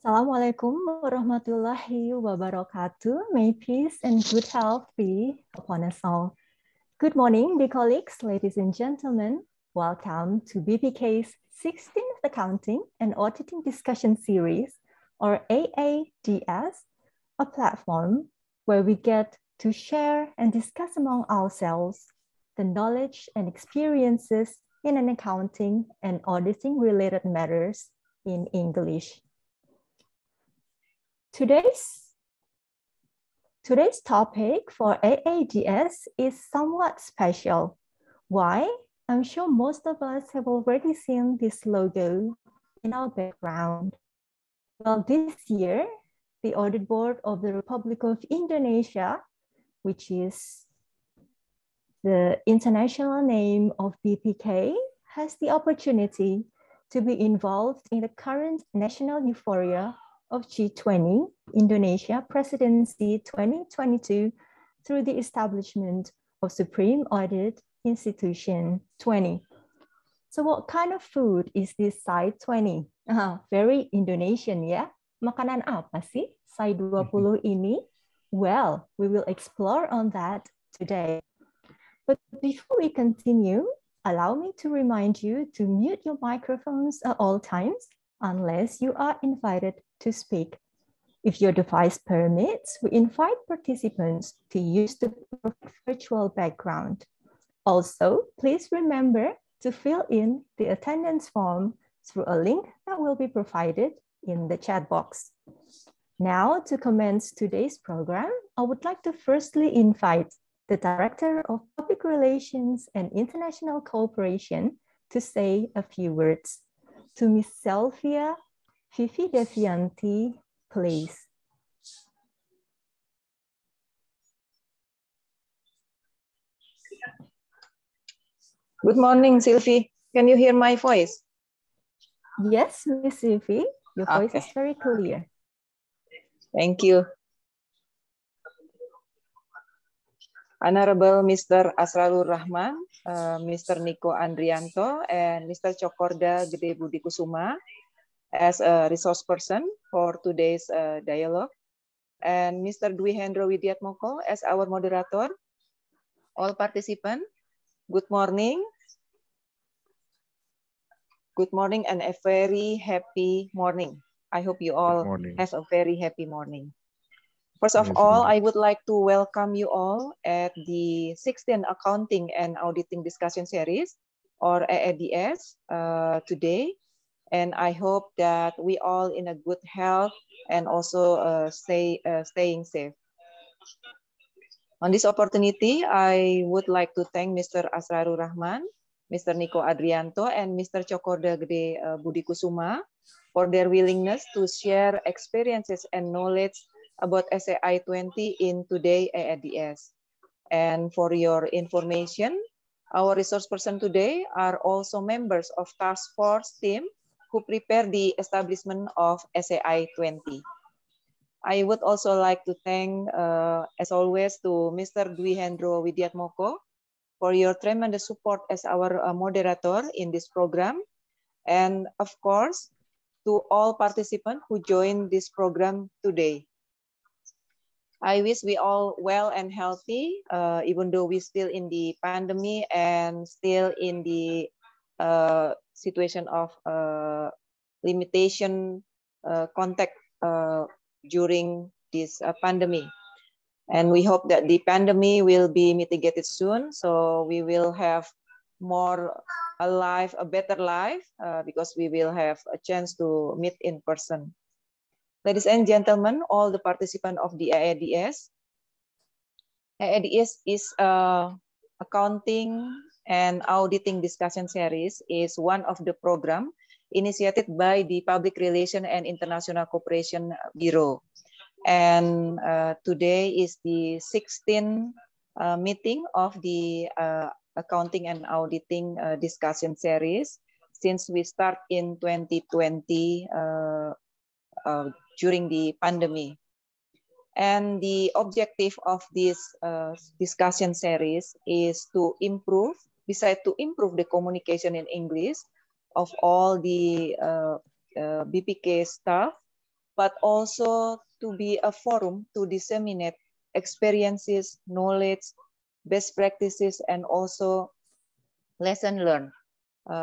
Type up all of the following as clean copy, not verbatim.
Assalamualaikum warahmatullahi wabarakatuh. May peace and good health be upon us all. Good morning, dear colleagues, ladies and gentlemen. Welcome to BPK's 16th Accounting and Auditing Discussion Series, or AADS, a platform where we get to share and discuss among ourselves the knowledge and experiences in an accounting and auditing related matters in English. Today's topic for AADS is somewhat special. Why? I'm sure most of us have already seen this logo in our background. Well, this year, the Audit Board of the Republic of Indonesia, which is the international name of BPK, has the opportunity to be involved in the current national euphoria of G20 Indonesia Presidency 2022 through the establishment of Supreme Audit Institution 20. So what kind of food is this Sai 20? Very Indonesian ya. Makanan apa sih Sai 20 ini? Well, we will explore on that today. But before we continue, allow me to remind you to mute your microphones at all times unless you are invited to speak. If your device permits, we invite participants to use the virtual background. Also, please remember to fill in the attendance form through a link that will be provided in the chat box. Now, to commence today's program, I would like to firstly invite the Director of Public Relations and International Cooperation to say a few words. To Ms. Selvia Vivi Devianti, please. Good morning, Sylvie. Can you hear my voice? Yes, Ms. Vivi, your voice is very clear. Thank you. Honorable Mr. Asrarul Rahman, Mr. Niko Andrianto, and Mr. Cokorda Gede Budi Kusuma as a resource person for today's dialogue, and Mr. Dwi Hendro Widiatmoko as our moderator. All participants, good morning. Good morning and a very happy morning. I hope you all have a very happy morning. First of all, I would like to welcome you all at the 16th Accounting and Auditing Discussion Series, or AADS, today. And I hope that we all in a good health and also staying safe. On this opportunity, I would like to thank Mr. Asrarul Rahman, Mr. Niko Adrianto, and Mr. Cokorda Gede Budi Kusuma for their willingness to share experiences and knowledge about SAI 20 in today AADS. And for your information, our resource person today are also members of task force team who prepare the establishment of SAI 20. I would also like to thank, as always, to Mr. Dwi Hendro Widiatmoko for your tremendous support as our moderator in this program. And of course, to all participants who joined this program today. I wish we all well and healthy, even though we're still in the pandemic and still in the situation of limitation contact during this pandemic. And we hope that the pandemic will be mitigated soon, so we will have more a better life, because we will have a chance to meet in person. Ladies and gentlemen, all the participants of the AADS. AADS is accounting and auditing discussion series is one of the program initiated by the Public Relations and International Cooperation Bureau. And today is the 16th meeting of the accounting and auditing discussion series since we start in 2020 during the pandemic. And the objective of this discussion series is to improve, besides to improve the communication in English of all the BPK staff but also to be a forum to disseminate experiences, knowledge, best practices, and also lesson learned,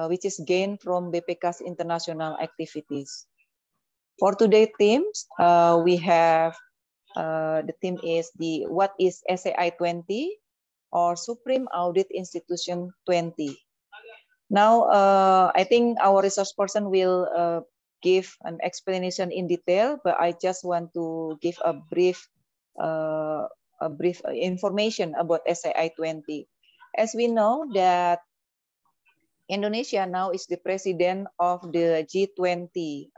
which is gained from BPK's international activities. For today's themes, we have the theme is what is SAI 20 or Supreme Audit Institution 20. Now, I think our resource person will give an explanation in detail, but I just want to give a brief information about SAI 20. As we know that Indonesia now is the president of the G20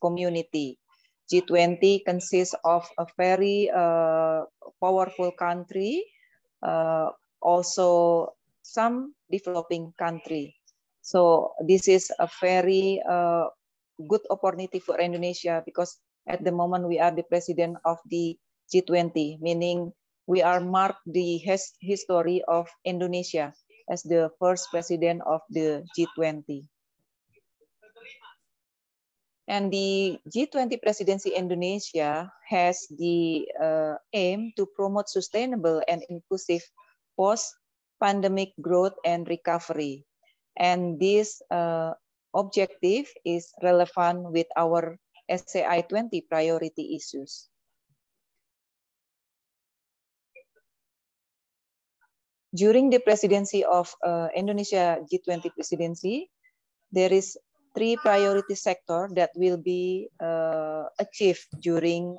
community. G20 consists of a very powerful country, also some developing country. So this is a very good opportunity for Indonesia because at the moment we are the president of the G20, meaning we are marked the history of Indonesia as the first president of the G20. And the G20 presidency Indonesia has the aim to promote sustainable and inclusive post-pandemic growth and recovery. And this objective is relevant with our SAI 20 priority issues. During the presidency of Indonesia G20 presidency, there is 3 priority sectors that will be achieved during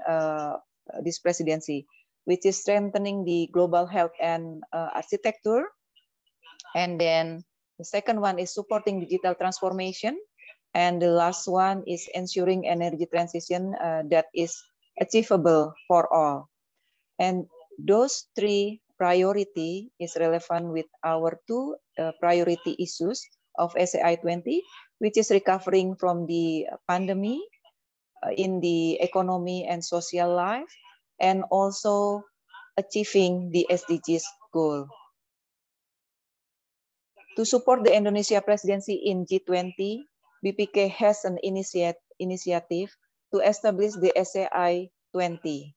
this presidency, which is strengthening the global health and architecture. And then the second one is supporting digital transformation. And the last one is ensuring energy transition that is achievable for all. And those 3 priority is relevant with our 2 priority issues of SAI 20, which is recovering from the pandemic in the economy and social life, and also achieving the SDGs goal. To support the Indonesia presidency in G20, BPK has an initiative to establish the SAI 20.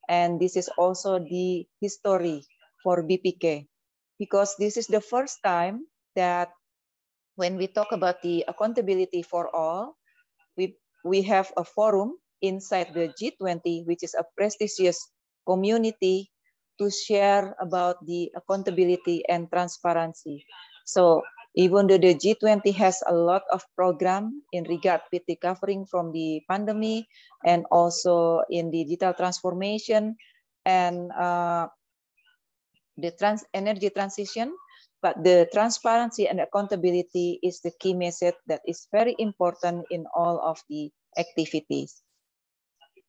And this is also the history for BPK, because this is the first time that when we talk about the accountability for all, we have a forum inside the G20, which is a prestigious community to share about the accountability and transparency. So even though the G20 has a lot of program in regard with recovering from the pandemic and also in the digital transformation and the energy transition, but the transparency and accountability is the key message that is very important in all of the activities.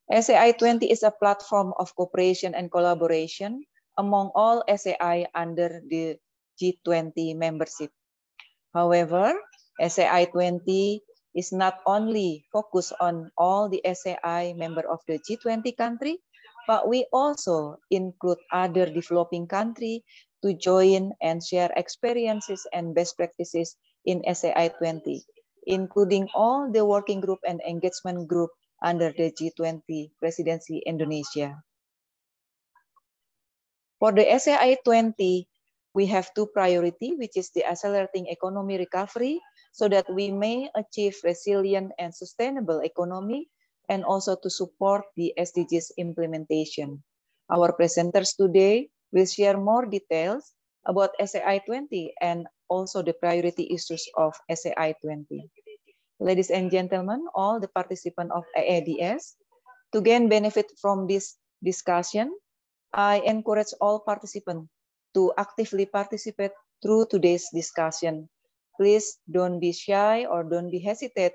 SAI 20 is a platform of cooperation and collaboration among all SAI under the G20 membership. However, SAI 20 is not only focused on all the SAI member of the G20 country, but we also include other developing countries to join and share experiences and best practices in SAI 20, including all the working group and engagement group under the G20 presidency Indonesia. For the SAI 20, we have 2 priorities, which is the accelerating economy recovery so that we may achieve resilient and sustainable economy, and also to support the SDGs implementation. Our presenters today will share more details about SAI 20 and also the priority issues of SAI 20. Ladies and gentlemen, all the participants of AADS, to gain benefit from this discussion, I encourage all participants to actively participate through today's discussion. Please don't be shy or don't be hesitant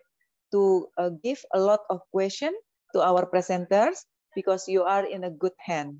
to give a lot of questions to our presenters because you are in a good hand.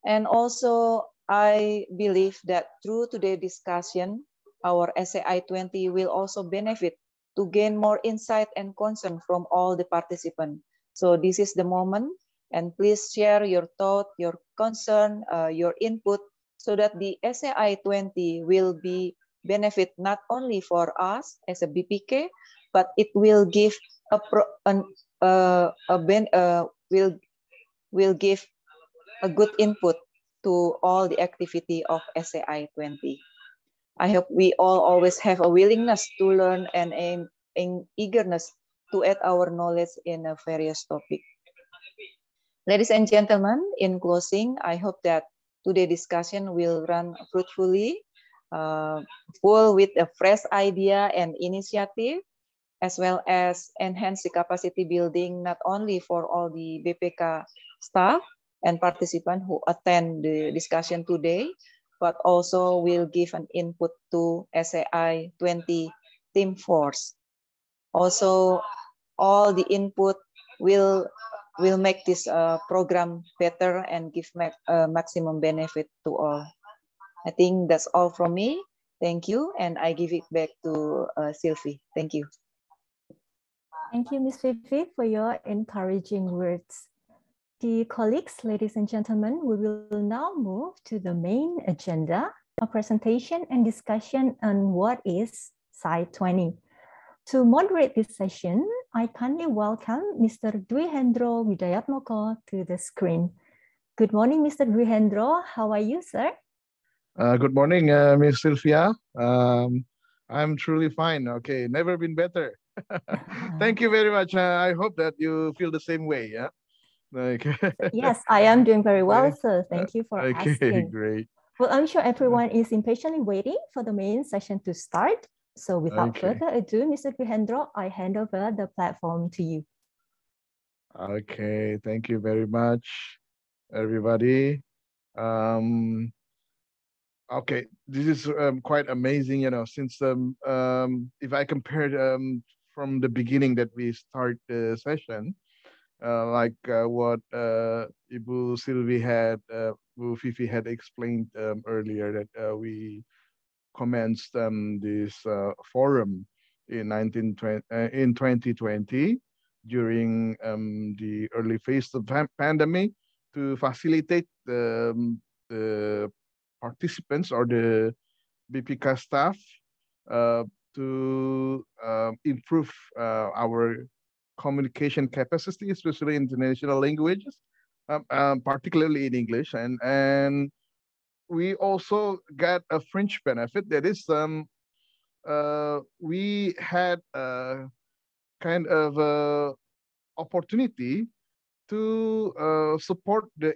And also, I believe that through today's discussion, our SAI 20 will also benefit to gain more insight and concern from all the participants. So this is the moment, and please share your thought, your concern, your input, so that the SAI 20 will be benefit not only for us as a BPK, but it will give will give a good input to all the activity of SAI 20. I hope we all always have a willingness to learn and an eagerness to add our knowledge in a various topic. Ladies and gentlemen, in closing, I hope that today's discussion will run fruitfully, full with a fresh idea and initiative, as well as enhance the capacity building not only for all the BPK staff and participants who attend the discussion today, but also will give an input to SAI 20 team force. Also, all the input will make this program better and give maximum benefit to all. I think that's all from me. Thank you, and I give it back to Sylvie. Thank you. Thank you, Ms. Vivi, for your encouraging words. Dear colleagues, ladies and gentlemen, we will now move to the main agenda, a presentation and discussion on what is SAI 20. To moderate this session, I kindly welcome Mr. Dwihendro Widayatmoko to the screen. Good morning, Mr. Dwihendro. How are you, sir? Good morning, Ms. Sylvia. I'm truly fine. Okay, never been better. Thank you very much. I hope that you feel the same way. Yeah. Yes, I am doing very well, sir. Thank you for asking. Okay, great. Well, I'm sure everyone is impatiently waiting for the main session to start. So without further ado, Mr. Dwihendro, I hand over the platform to you. Okay, thank you very much, everybody. Okay, this is quite amazing, you know, since if I compare from the beginning that we start the session, like what Ibu Sylvie had, Ibu Fifi had explained earlier, that we commenced this forum in 2020 during the early phase of pandemic to facilitate the participants or the BPK staff to improve our communication capacity, especially in international languages, particularly in English. And we also got a fringe benefit, that is we had a kind of opportunity to support the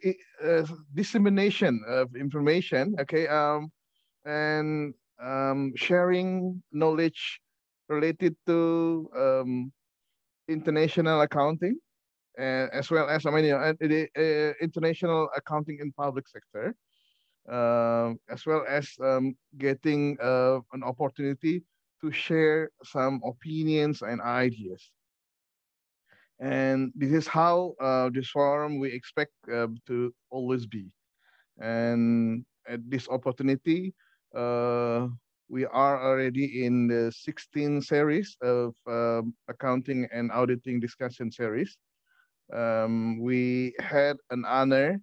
dissemination of information, okay, and sharing knowledge related to international accounting, as well as, I mean, international accounting in public sector, as well as getting an opportunity to share some opinions and ideas. And this is how this forum we expect to always be. And at this opportunity, we are already in the 16th series of accounting and auditing discussion series. We had an honor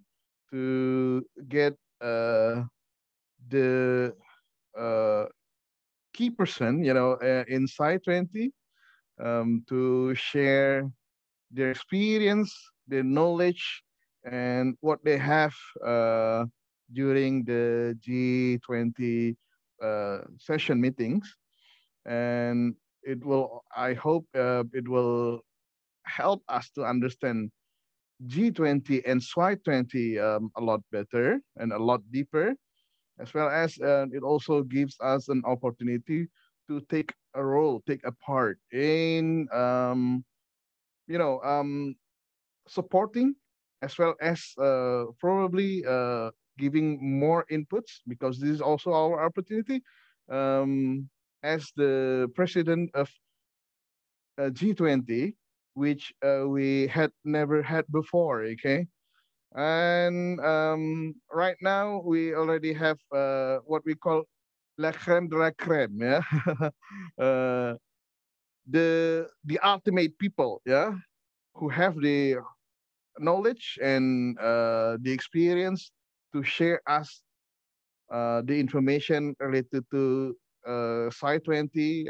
to get the key person, you know, in SAI 20 to share their experience, their knowledge, and what they have during the G20 session meetings. And it will, I hope it will help us to understand G20 and SAI 20 a lot better and a lot deeper, as well as it also gives us an opportunity to take a role, take a part in you know, supporting, as well as probably giving more inputs, because this is also our opportunity as the president of G20, which we had never had before, okay? And right now we already have what we call la crème de la crème, yeah? The ultimate people, yeah, who have the knowledge and the experience to share us the information related to SAI 20,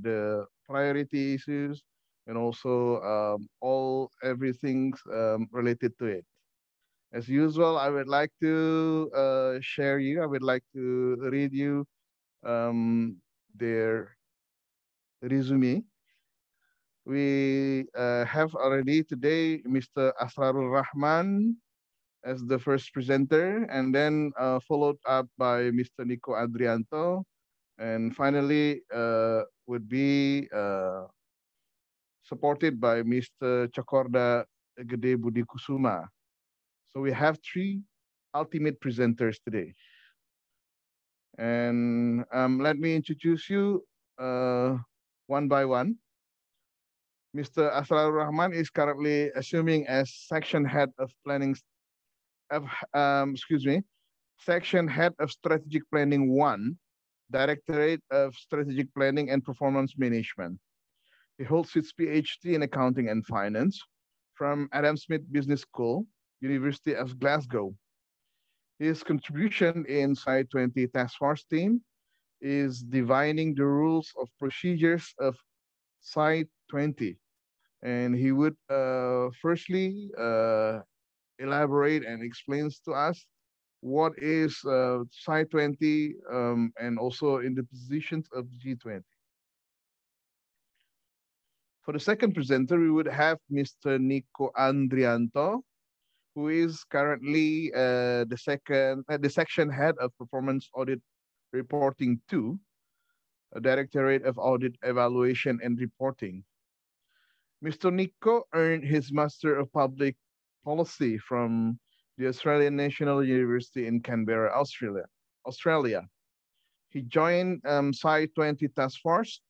the priority issues, and also everything related to it. As usual, I would like to I would like to read you their resume. We have already today Mr. Asrarul Rahman as the first presenter, and then followed up by Mr. Nico Adrianto, and finally would be supported by Mr. Chakorda Gede Budi Kusuma. So we have three ultimate presenters today. And let me introduce you one by one. Mr. Asrarul Rahman is currently assuming as section head of planning section head of strategic planning 1, Directorate of Strategic Planning and Performance Management. He holds his PhD in accounting and finance from Adam Smith Business School, University of Glasgow. His contribution in Site 20 Task Force team is defining the rules of procedures of Site 20. And he would firstly elaborate and explains to us what is Site 20 and also in the positions of G20. For the second presenter, we would have Mr. Nico Andrianto, who is currently the section head of Performance Audit Reporting 2, a Directorate of Audit Evaluation and Reporting. Mr. Nico earned his Master of Public Policy from the Australian National University in Canberra, Australia. He joined Site 20 Task Force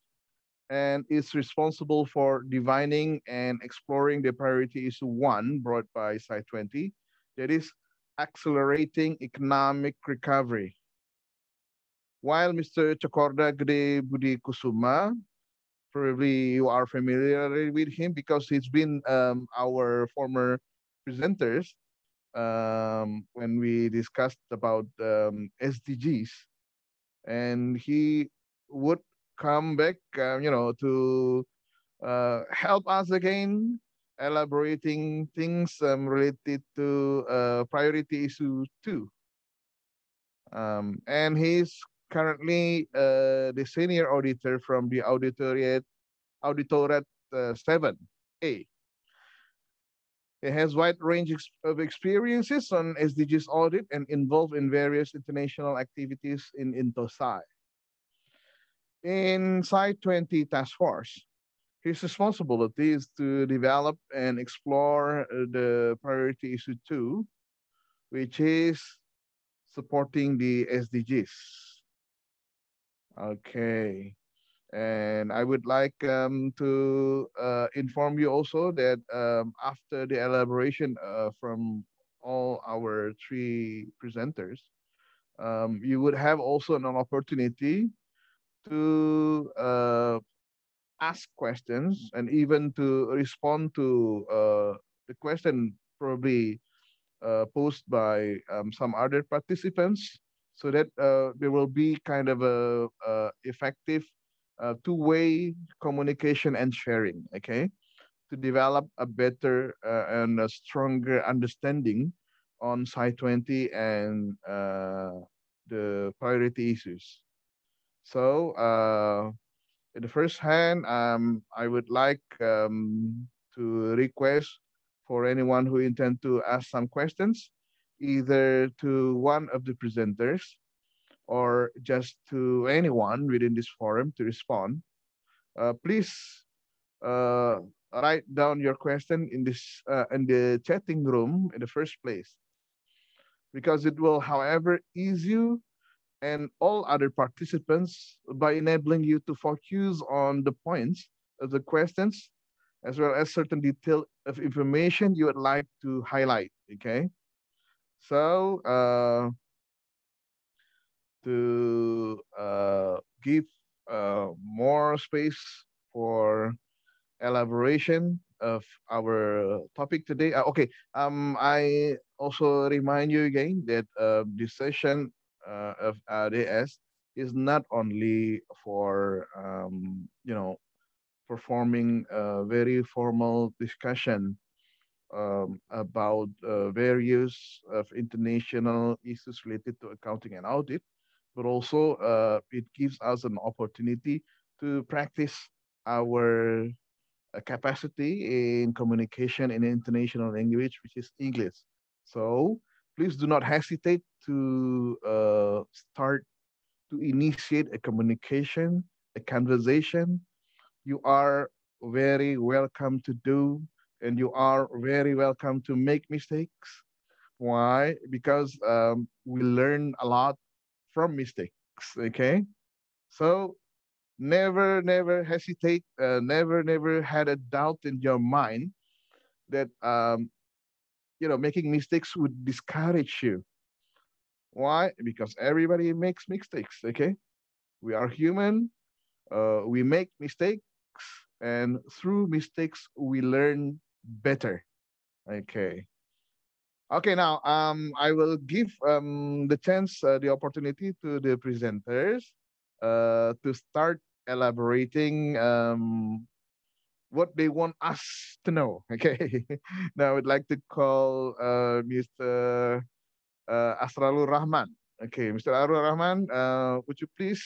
and is responsible for divining and exploring the priority issue 1 brought by Site 20, that is accelerating economic recovery. While Mr. Chakorda Gede Budi Kusuma, probably you are familiar with him because he's been our former presenters when we discussed about SDGs, and he would come back, to help us again, elaborating things related to priority issue 2. And he's currently the senior auditor from the Auditorate 7A. He has wide range of experiences on SDGs audit and involved in various international activities in INTOSAI. In Site 20 Task Force, his responsibility is to develop and explore the priority issue 2, which is supporting the SDGs. Okay. And I would like to inform you also that after the elaboration from all our three presenters, you would have also an opportunity to ask questions and even to respond to the question probably posed by some other participants, so that there will be kind of a effective two-way communication and sharing, okay, to develop a better and a stronger understanding on Site 20 and the priority issues. So in the first hand, I would like to request for anyone who intend to ask some questions, either to one of the presenters or just to anyone within this forum to respond. Please write down your question in the chatting room in the first place, because it will, however, ease you and all other participants by enabling you to focus on the points of the questions, as well as certain detail of information you would like to highlight, okay? So to give more space for elaboration of our topic today. Okay, I also remind you again that this session of AADS is not only for performing a very formal discussion about various of international issues related to accounting and audit, but also it gives us an opportunity to practice our capacity in communication in international language, which is English. So please do not hesitate to start to initiate a communication, a conversation. You are very welcome to do, and you are very welcome to make mistakes. Why? Because we learn a lot from mistakes. Okay, so never hesitate. Never had a doubt in your mind that making mistakes would discourage you. Why? Because everybody makes mistakes. Okay, we are human. We make mistakes, and through mistakes we learn better. Okay. Okay, now I will give the chance, the opportunity to the presenters to start elaborating what they want us to know. Okay. Now I would like to call Mr. Asrarul Rahman. Okay, Mr. Asrarul Rahman, would you please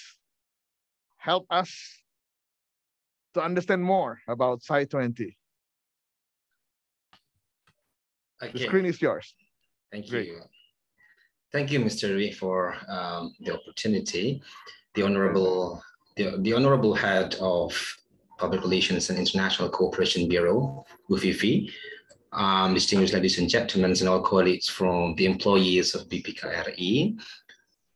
help us to understand more about Sci 20? Okay. The screen is yours. Thank Great. you. Thank you, Mr. Rui, for the opportunity. The Honorable Head of Public Relations and International Cooperation Bureau, UFIFI, distinguished ladies and gentlemen, and all colleagues from the employees of BPKRI.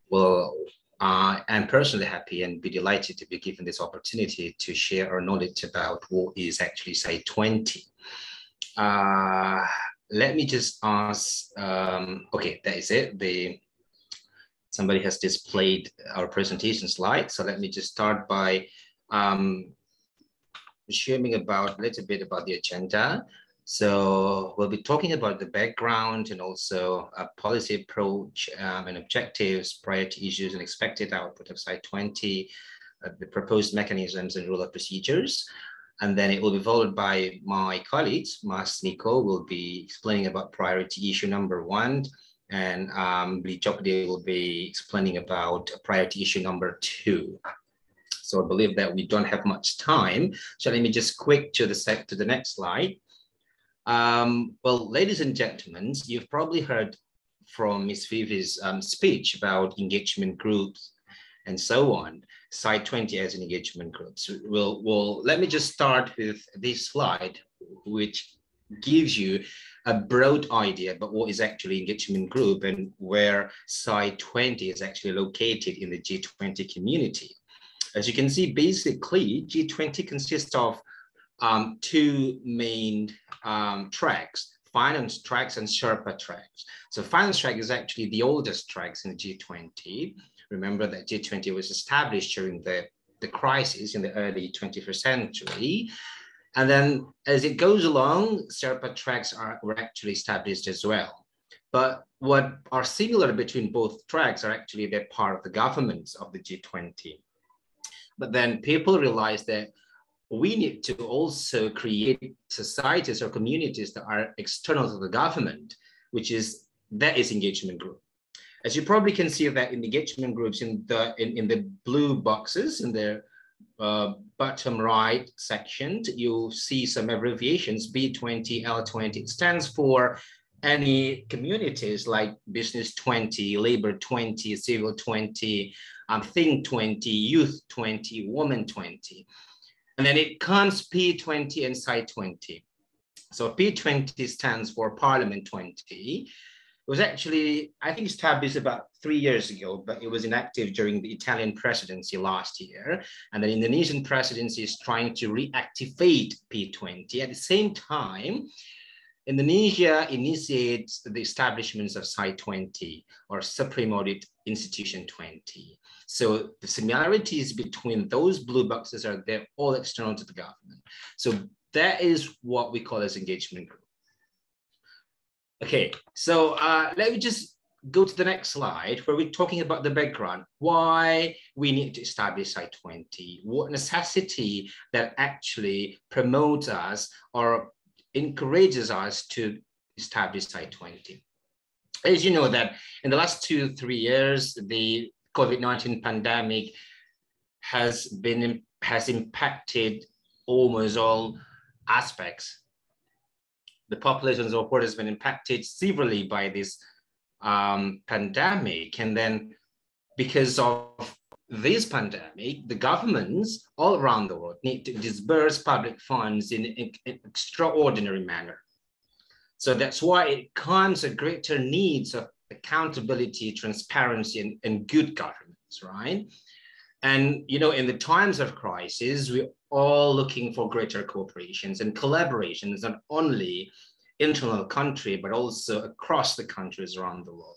Well, I'm personally happy and be delighted to be given this opportunity to share our knowledge about what is actually Sci 20. Let me just ask, okay, that is it. Somebody has displayed our presentation slide. So let me just start by sharing a little bit about the agenda. So we'll be talking about the background and also a policy approach and objectives, priority issues and expected output of Sci 20, the proposed mechanisms and rule of procedures. And then it will be followed by my colleagues. Mas Nico will be explaining about priority issue number 1, and Bli Chokde will be explaining about priority issue number 2. So I believe that we don't have much time. So let me just quick to the next slide. Well, ladies and gentlemen, you've probably heard from Ms. Vivi's speech about engagement groups and so on. Sci 20 as an engagement group. So let me just start with this slide, which gives you a broad idea about what is actually engagement group and where Sci 20 is actually located in the G20 community. As you can see, basically, G20 consists of 2 main tracks, finance tracks and Sherpa tracks. So finance track is actually the oldest tracks in the G20. Remember that G20 was established during the crisis in the early 21st century. And then as it goes along, Sherpa tracks were actually established as well. But what are similar between both tracks are actually they're part of the governments of the G20. But then people realized that we need to also create societies or communities that are external to the government, that is engagement group. As you probably can see that in engagement groups in the blue boxes in the bottom right section, you'll see some abbreviations, B20, L20. It stands for any communities like Business 20, Labor 20, Civil 20, Think 20, Youth 20, Women 20. And then it comes P20 and Sci 20. So P20 stands for Parliament 20. It was actually, I think, established about 3 years ago, but it was inactive during the Italian presidency last year. And the Indonesian presidency is trying to reactivate P20. At the same time, Indonesia initiates the establishments of Sci 20 or Supreme Audit Institution 20. So the similarities between those blue boxes they're all external to the government. So that is what we call as engagement group. Okay, so let me just go to the next slide, where we're talking about the background, why we need to establish Sci-20, what necessity that actually promotes us or encourages us to establish Sci-20. As you know that in the last 2-3 years, the COVID-19 pandemic has impacted almost all aspects. The population as a whole has been impacted severely by this pandemic, and then because of this pandemic, the governments all around the world need to disburse public funds in an extraordinary manner. So that's why it comes a greater needs of accountability, transparency, and good governance, right? And, you know, in the times of crisis, we're all looking for greater cooperations and collaborations, not only internal country, but also across the countries around the world.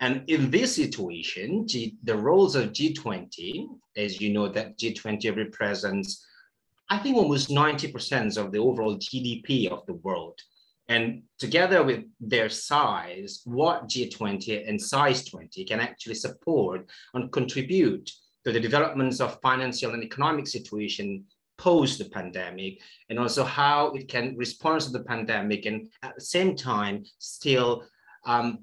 And in this situation, the roles of G20, as you know, that G20 represents, I think, almost 90% of the overall GDP of the world. And together with their size, what G20 and Size 20 can actually support and contribute to the developments of financial and economic situation post the pandemic, and also how it can respond to the pandemic and at the same time still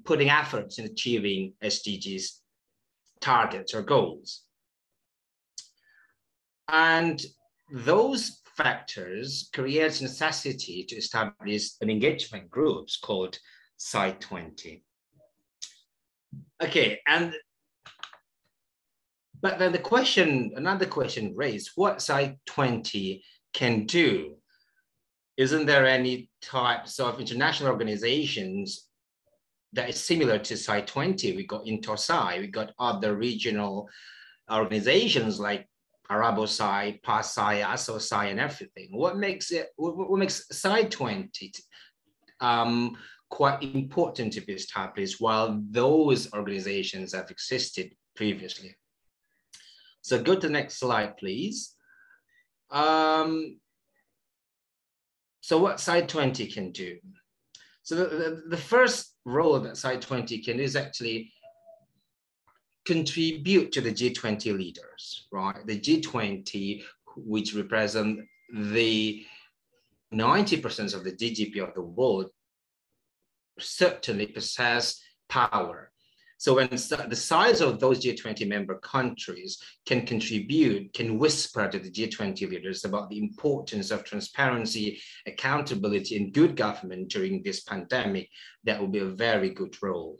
putting efforts in achieving SDGs targets or goals. And those factors create necessity to establish an engagement groups called Sci-20. Okay, but then another question raised, what Sci-20 can do? Isn't there any types of international organizations that is similar to Sci-20? We got Intosci, we got other regional organizations like AraboSci, PASci, ASOSci, and everything. What makes Sci-20 quite important to be established while those organizations have existed previously? So go to the next slide, please. So what Sci-20 can do? So the first role that Sci-20 can do is actually contribute to the G20 leaders, right? The G20, which represent the 90% of the GDP of the world, certainly possess power. So when the size of those G20 member countries can contribute, can whisper to the G20 leaders about the importance of transparency, accountability, and good government during this pandemic, that will be a very good role.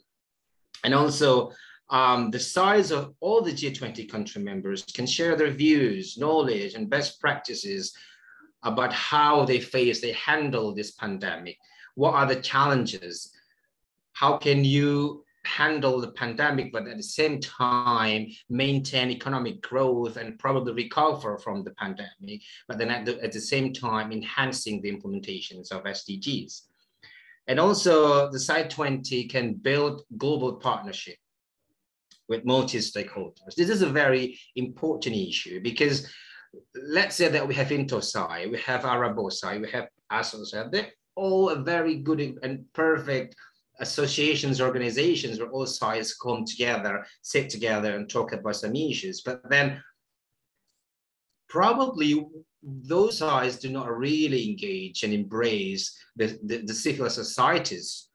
And also, the size of all the G20 country members can share their views, knowledge, and best practices about how they handle this pandemic. What are the challenges? How can you handle the pandemic, but at the same time maintain economic growth and probably recover from the pandemic, but then at the same time enhancing the implementations of SDGs. And also the Sci-20 can build global partnership with multi-stakeholders. This is a very important issue because let's say that we have Intosci, we have AraboSci, we have ASOSci, they're all a very good and perfect associations, organizations where all sides come together, sit together and talk about some issues. But then probably those sides do not really engage and embrace the civil societies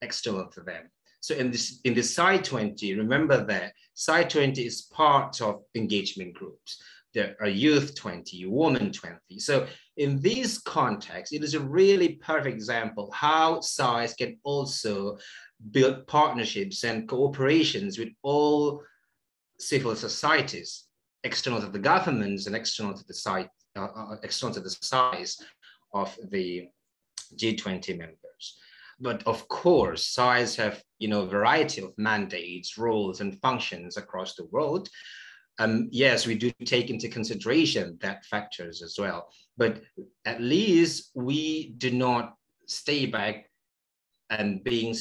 external to them. So in the Sci-20, remember that Sci-20 is part of engagement groups. There are Youth 20, Women 20. So in this context, it is a really perfect example how SIs can also build partnerships and cooperations with all civil societies, external to the governments and external to the size of the G20 members. But of course, SIs have a variety of mandates, roles, and functions across the world. Yes, we do take into consideration that factors as well, but at least we do not stay back and being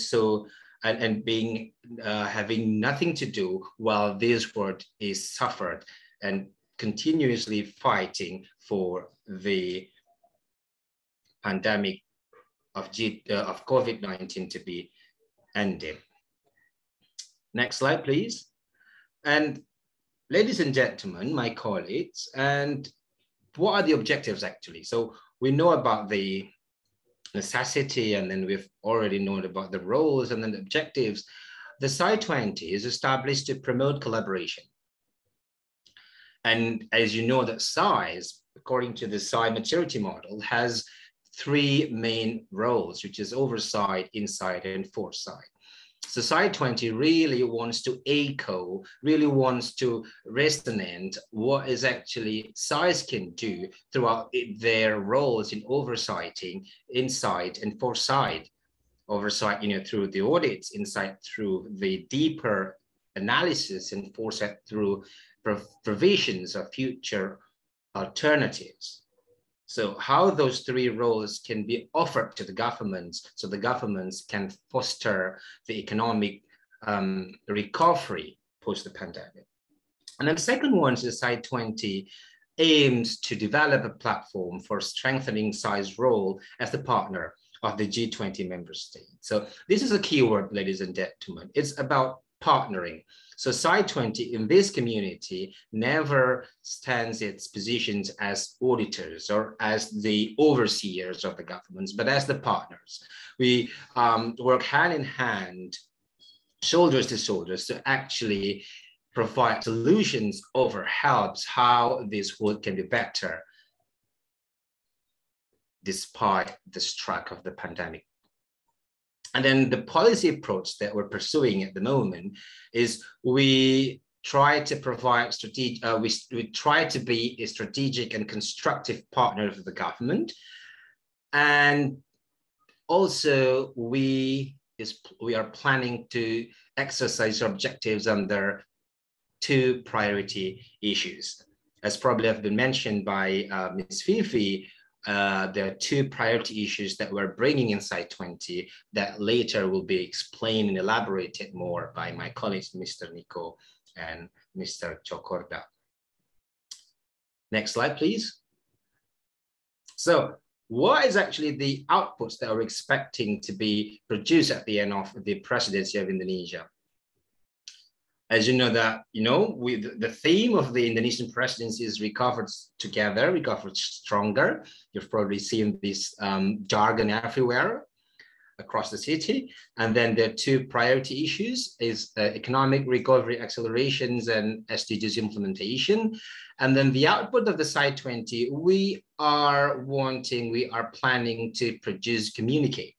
having nothing to do while this world is suffered and continuously fighting for the pandemic of COVID-19 to be ended. Next slide, please. And ladies and gentlemen, my colleagues, and what are the objectives actually? So we know about the necessity, and then we've already known about the roles and then the objectives. The SAI-20 is established to promote collaboration. And as you know, that SAI, according to the SAI maturity model, has three main roles, which is oversight, insight, and foresight. So SAI-20 really wants to echo, really wants to resonate what is actually SAIs can do throughout their roles in oversighting, insight, and foresight. Oversight, through the audits, insight through the deeper analysis, and foresight through provisions of future alternatives. So how those three roles can be offered to the governments, so the governments can foster the economic recovery post the pandemic. And then the second one is SAI-20 aims to develop a platform for strengthening SAI's role as the partner of the G20 member states. So this is a key word, ladies and gentlemen. It's about partnering. So SAI-20 in this community never stands its positions as auditors or as the overseers of the governments, but as the partners. We work hand in hand, shoulders to shoulders, to actually provide solutions over helps how this world can be better despite the strike of the pandemic. And then the policy approach that we're pursuing at the moment is we try to provide strategic, we try to be a strategic and constructive partner of the government. And also we are planning to exercise our objectives under two priority issues. As probably have been mentioned by Ms. Fifi, there are two priority issues that we're bringing in SAI-20 that later will be explained and elaborated more by my colleagues, Mr. Nico and Mr. Chokorda. Next slide, please. So what is actually the outputs that we're expecting to be produced at the end of the presidency of Indonesia? As you know that, the theme of the Indonesian presidency is recovered together, recovered stronger. You've probably seen this jargon everywhere across the city. And then the two priority issues is economic recovery accelerations and SDGs implementation. And then the output of the SAI-20, we are planning to produce communique.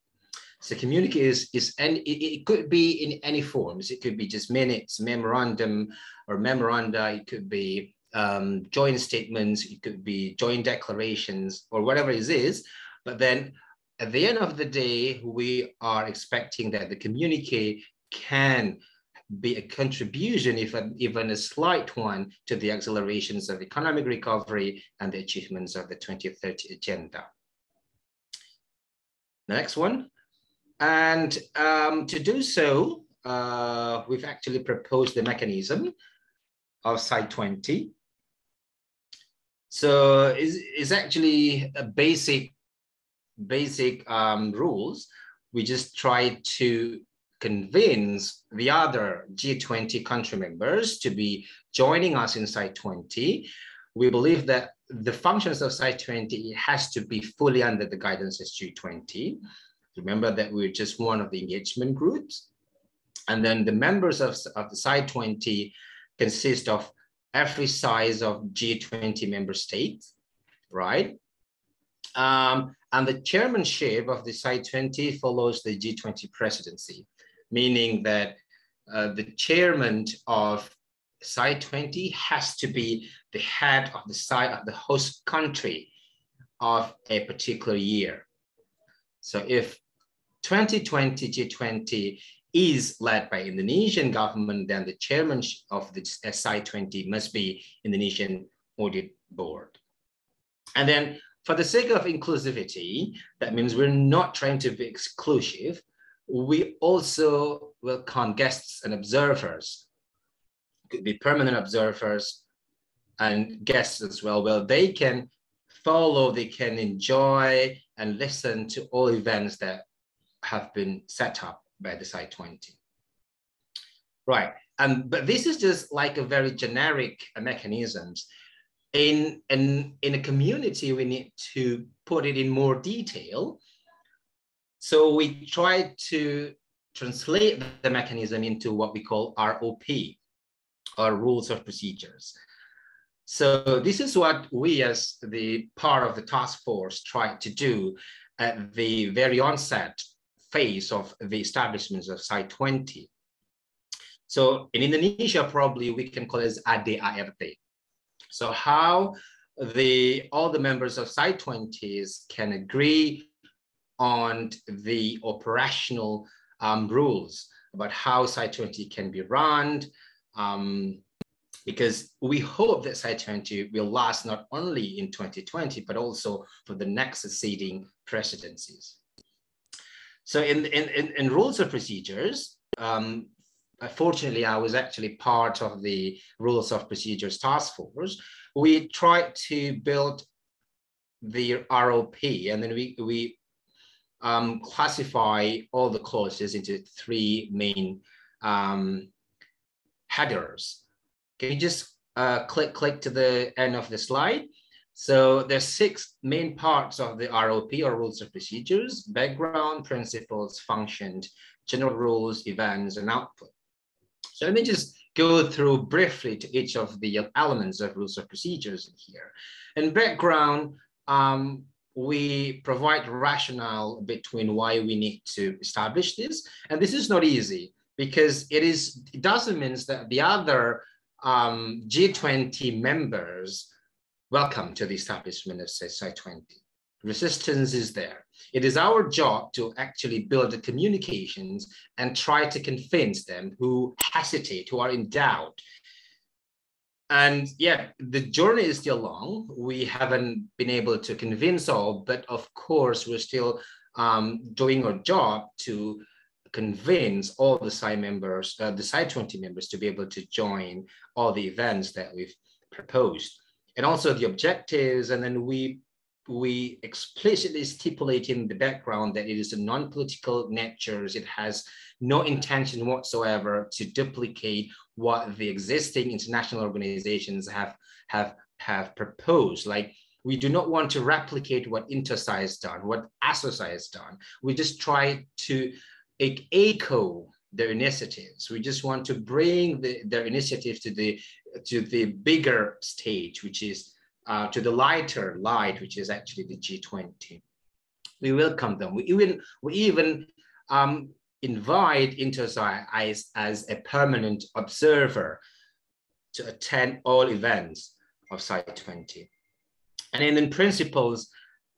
So communique it could be in any forms. It could be just minutes, memorandum or memoranda. It could be joint statements. It could be joint declarations or whatever it is. But then at the end of the day, we are expecting that the communique can be a contribution, even a slight one, to the accelerations of economic recovery and the achievements of the 2030 agenda. The next one. And to do so, we've actually proposed the mechanism of SAI-20. So it's actually a basic rules. We just try to convince the other G20 country members to be joining us in SAI-20. We believe that the functions of SAI-20 has to be fully under the guidance of G20. Remember that we're just one of the engagement groups. And then the members of the SAI-20 consist of every size of G20 member states, right? And the chairmanship of the SAI-20 follows the G20 presidency, meaning that the chairman of SAI-20 has to be the head of the host country of a particular year. So if 2020 G20 is led by Indonesian government, then the chairman of the SAI-20 must be Indonesian Audit Board. And then for the sake of inclusivity, that means we're not trying to be exclusive. We also welcome guests and observers. Could be permanent observers and guests as well. Well, they can follow, they can enjoy and listen to all events that have been set up by the SAI-20. Right. But this is just like a very generic mechanisms. In a community, we need to put it in more detail. So we try to translate the mechanism into what we call ROP, or rules of procedures. So this is what we, as the part of the task force, tried to do at the very onset phase of the establishment of Site 20. So in Indonesia, probably we can call it as AADS. So how all the members of Site 20s can agree on the operational rules about how Site 20 can be run, because we hope that Site 20 will last not only in 2020, but also for the next succeeding presidencies. So in rules of procedures, fortunately, I was actually part of the rules of procedures task force. We tried to build the ROP, and then we classify all the clauses into 3 main headers. Can you just click to the end of the slide? So there's 6 main parts of the ROP, or rules of procedures: background, principles, functions, general rules, events, and output. So let me just go through briefly to each of the elements of rules of procedures here. In background, we provide rationale between why we need to establish this. And this is not easy, because it doesn't mean that the other G20 members welcome to the establishment of Site 20. Resistance is there. It is our job to actually build the communications and try to convince them who hesitate, who are in doubt. And yeah, the journey is still long. We haven't been able to convince all, but of course, we're still doing our job to convince all the Site members, the Site 20 members, to be able to join all the events that we've proposed. And also the objectives, and then we explicitly stipulate in the background that it is a non-political nature. It has no intention whatsoever to duplicate what the existing international organizations have proposed. Like, we do not want to replicate what Intosai has done, what ASOSAI has done. We just try to echo their initiatives. We just want to bring their initiatives to the bigger stage, which is to the lighter light, which is actually the G20. We welcome them. We even invite Intosai as a permanent observer to attend all events of Site 20. And then in principles,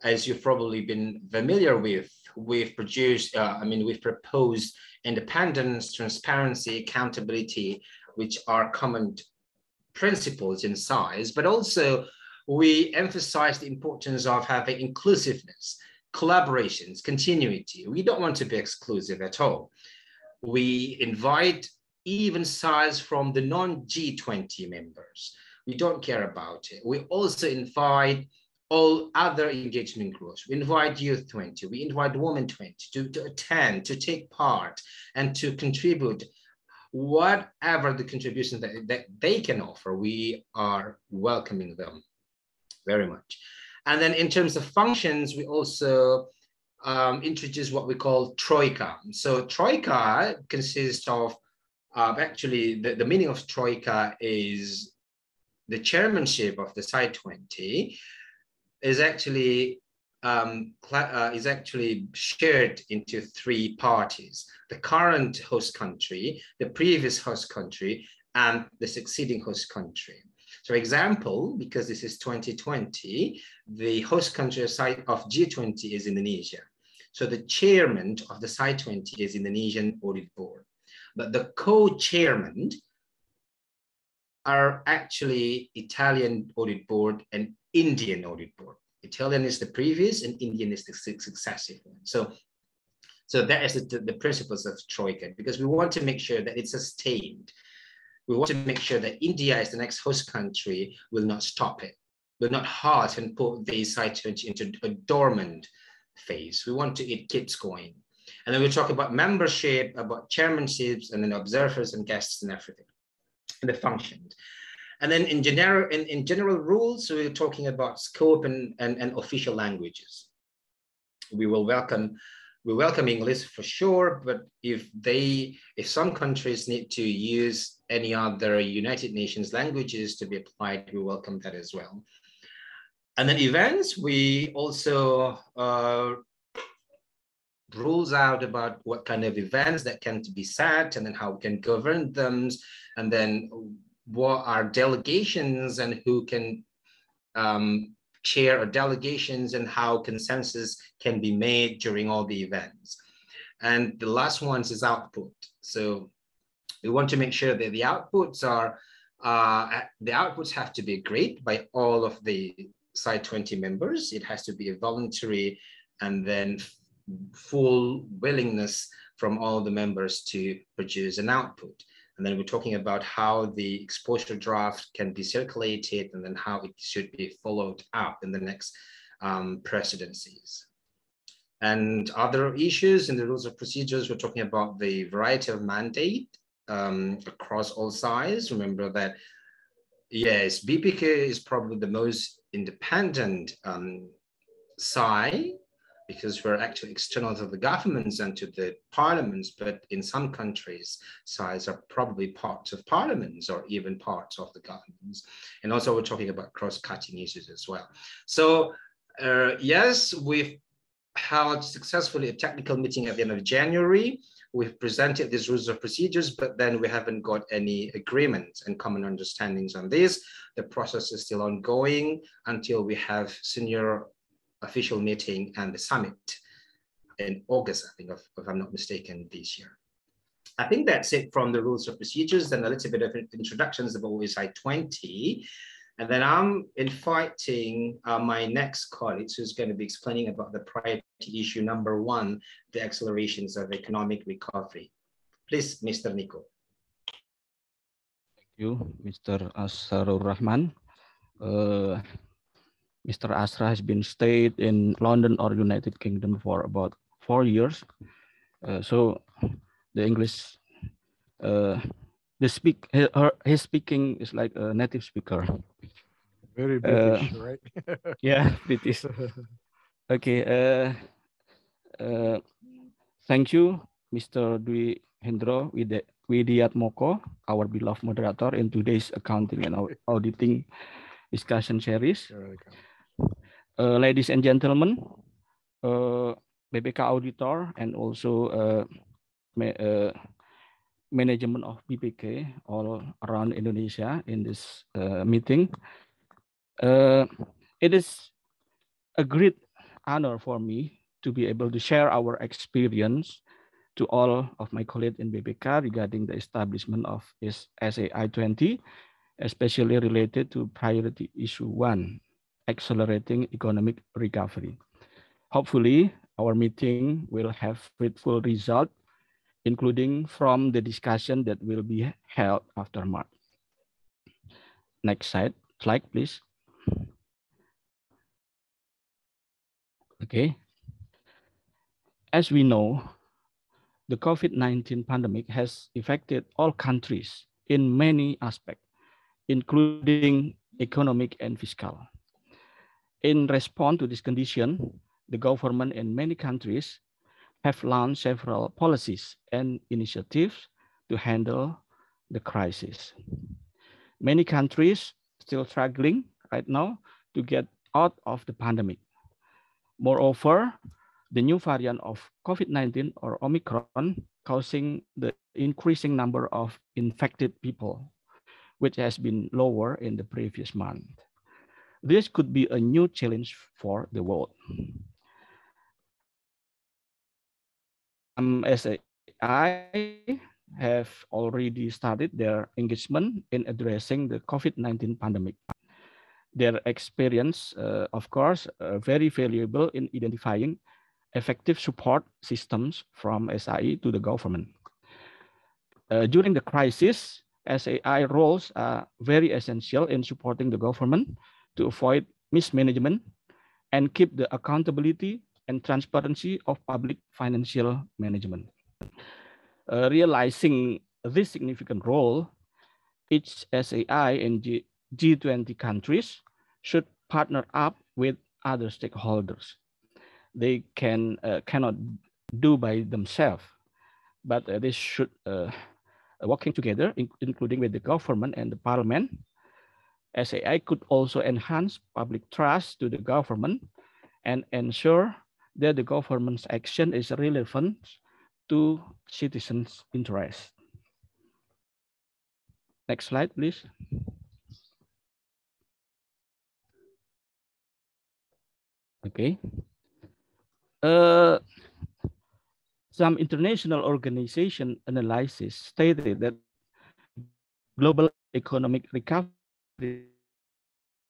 as you've probably been familiar with, we've proposed independence, transparency, accountability, which are common principles in SAIs, but also we emphasize the importance of having inclusiveness, collaborations, continuity. We don't want to be exclusive at all. We invite even SAIs from the non-G20 members. We don't care about it. We also invite all other engagement groups. We invite Youth 20, we invite Women 20 to attend, to take part, and to contribute whatever the contributions that they can offer. We are welcoming them very much. And then in terms of functions, we also introduce what we call Troika. So Troika consists of, actually the meaning of Troika is the chairmanship of the Site 20 is actually shared into 3 parties: the current host country, the previous host country, and the succeeding host country. So, example, because this is 2020, the host country of G20 is Indonesia. So the chairman of the Site 20 is Indonesian Audit Board, but the co-chairmen are actually Italian Audit Board and Indian Audit Board. Italian is the previous and Indian is the successive one. So that is the principles of Troika, because we want to make sure that it's sustained. We want to make sure that India as the next host country will not stop it, will not halt and put the Site 20 into a dormant phase. We want to, it keeps going. And then we talk about membership, about chairmanships, and then observers and guests and everything, and the functions. And then in general rules, we're talking about scope and official languages. We welcome English for sure, but if some countries need to use any other United Nations languages to be applied, we welcome that as well. And then events, we also rules out about what kind of events that can be set, and then how we can govern them, and then what are delegations and who can chair delegations, and how consensus can be made during all the events. And the last one is output. So we want to make sure that the outputs have to be agreed by all of the Site 20 members. It has to be a voluntary and then full willingness from all the members to produce an output. And then we're talking about how the exposure draft can be circulated, and then how it should be followed up in the next presidencies. And other issues in the rules of procedures, we're talking about the variety of mandate across all sides. Remember that, yes, BPK is probably the most independent side, because we're actually external to the governments and to the parliaments, but in some countries, sides are probably parts of parliaments or even parts of the governments. And also we're talking about cross-cutting issues as well. So yes, we've held successfully a technical meeting at the end of January. We've presented these rules of procedures, but then we haven't got any agreements and common understandings on this. The process is still ongoing until we have senior official meeting and the summit in August, I think, if I'm not mistaken, this year. I think that's it from the rules of procedures, and a little bit of introductions about OSI 20. And then I'm inviting my next colleagues who's going to be explaining about the priority issue number 1, the accelerations of economic recovery. Please, Mr. Nico. Thank you, Mr. Asrarul Rahman. Mr. Asra has been stayed in London or United Kingdom for about 4 years. So the English, his speaking is like a native speaker. Very British, right? Yeah, British. Okay. Thank you, Mr. Dwi Hendro Widiatmoko, our beloved moderator in today's accounting and auditing discussion series. Ladies and gentlemen, BPK auditor and also management of BPK all around Indonesia in this meeting. It is a great honor for me to be able to share our experience to all of my colleagues in BPK regarding the establishment of SAI 20, especially related to priority issue 1, accelerating economic recovery. Hopefully, our meeting will have fruitful result, including from the discussion that will be held after March. Next slide, please. Okay. As we know, the COVID-19 pandemic has affected all countries in many aspects, including economic and fiscal. In response to this condition, the government in many countries have launched several policies and initiatives to handle the crisis. Many countries still struggling right now to get out of the pandemic. Moreover, the new variant of COVID-19 or Omicron causing the increasing number of infected people, which has been lower in the previous month. This could be a new challenge for the world. SAI have already started their engagement in addressing the COVID-19 pandemic. Their experience, of course, very valuable in identifying effective support systems from SAI to the government. During the crisis, SAI roles are very essential in supporting the government to avoid mismanagement and keep the accountability and transparency of public financial management. Realizing this significant role, each SAI and G20 countries should partner up with other stakeholders. They cannot do by themselves, but they should working together, including with the government and the parliament. SAI could also enhance public trust to the government and ensure that the government's action is relevant to citizens' interests. Next slide, please. Okay. Some international organization analysis stated that global economic recovery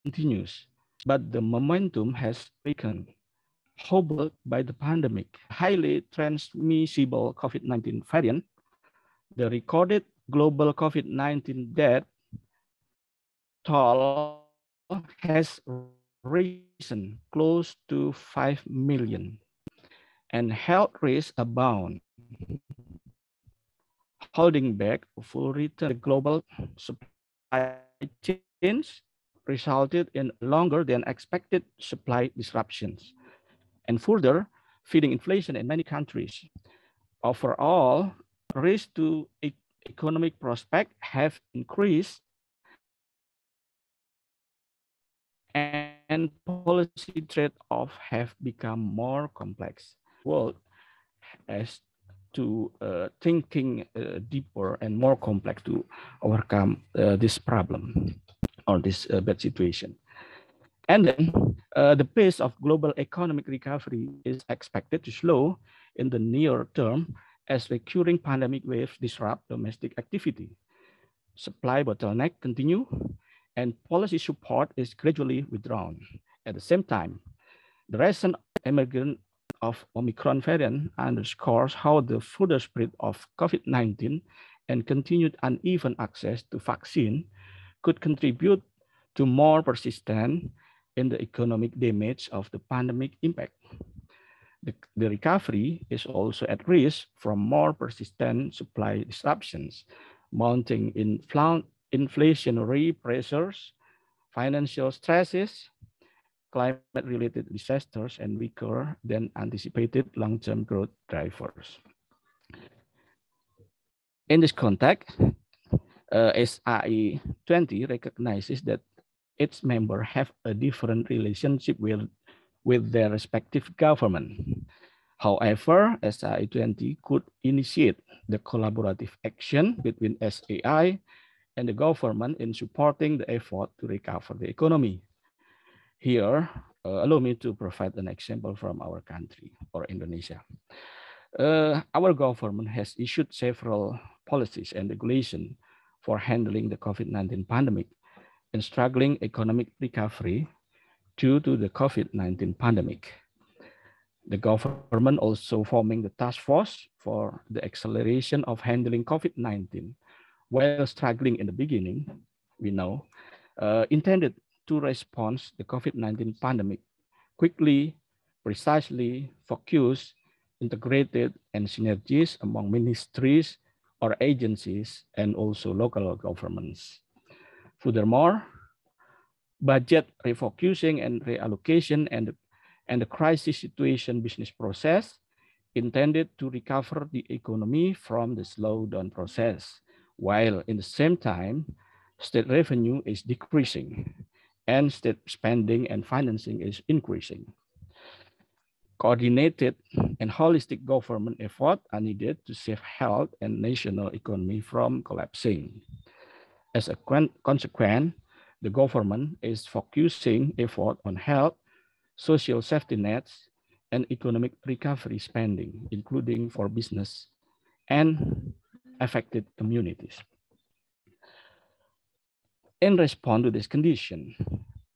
continues, but the momentum has weakened, hobbled by the pandemic, highly transmissible COVID-19 variant. The recorded global COVID-19 death toll has risen close to 5 million, and health risks abound, holding back full return. The global supply chains resulted in longer than expected supply disruptions and further feeding inflation in many countries. Overall, risks to economic prospects have increased and policy trade-offs have become more complex. World as to thinking deeper and more complex to overcome this problem or this bad situation. And then the pace of global economic recovery is expected to slow in the near term as recurring pandemic waves disrupt domestic activity. Supply bottleneck continue and policy support is gradually withdrawn. At the same time, the recent emergence of Omicron variant underscores how the further spread of COVID-19 and continued uneven access to vaccine could contribute to more persistent in the economic damage of the pandemic impact. The recovery is also at risk from more persistent supply disruptions, mounting inflationary pressures, financial stresses, climate-related disasters, and weaker than anticipated long-term growth drivers. In this context, SAI 20 recognizes that its members have a different relationship with their respective government. However, SAI 20 could initiate the collaborative action between SAI and the government in supporting the effort to recover the economy. Here, allow me to provide an example from our country or Indonesia. Our government has issued several policies and regulations for handling the COVID-19 pandemic and struggling economic recovery due to the COVID-19 pandemic. The government also forming the task force for the acceleration of handling COVID-19 while struggling in the beginning, we know, intended to respond to the COVID-19 pandemic quickly, precisely, focused, integrated, and synergies among ministries or agencies and also local governments. Furthermore, budget refocusing and reallocation and the crisis situation business process intended to recover the economy from the slowdown process, while in the same time, state revenue is decreasing and state spending and financing is increasing. Coordinated and holistic government efforts are needed to save health and national economy from collapsing. As a consequence, the government is focusing effort on health, social safety nets, and economic recovery spending, including for business and affected communities. In response to this condition,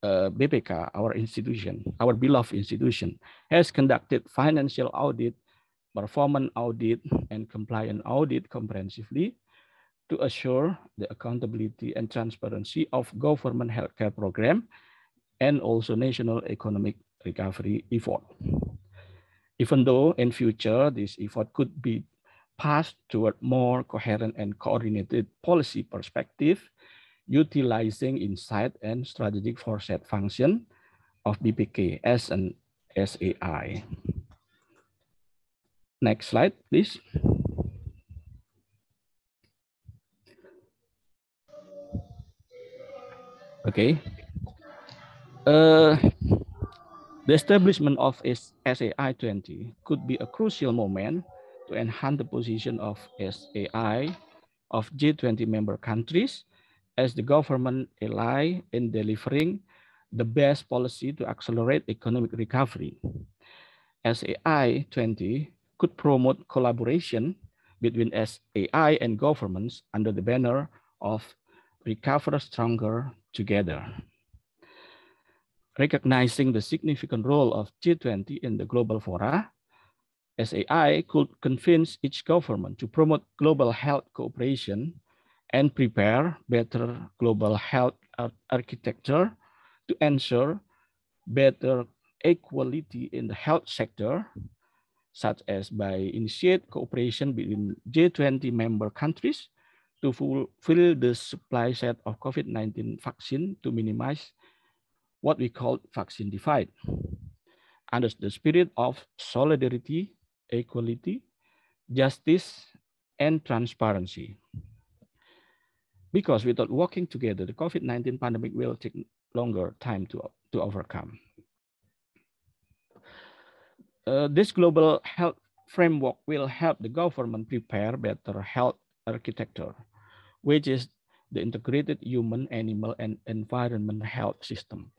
BPK, our institution, our beloved institution, has conducted financial audit, performance audit, and compliance audit comprehensively to assure the accountability and transparency of government healthcare program and also national economic recovery effort. Even though in future, this effort could be passed toward more coherent and coordinated policy perspective, utilizing insight and strategic foresight function of BPK as an SAI. Next slide, please. Okay. The establishment of SAI 20 could be a crucial moment to enhance the position of SAI of G20 member countries as the government ally in delivering the best policy to accelerate economic recovery. SAI 20 could promote collaboration between SAI and governments under the banner of Recover Stronger Together. Recognizing the significant role of G20 in the global fora, SAI could convince each government to promote global health cooperation and prepare better global health architecture to ensure better equality in the health sector, such as by initiate cooperation between G20 member countries to fulfill the supply set of COVID-19 vaccine to minimize what we call vaccine divide, under the spirit of solidarity, equality, justice, and transparency. Because without working together, the COVID-19 pandemic will take longer time to overcome. This global health framework will help the government prepare better health architecture, which is the integrated human, animal, and environment health system,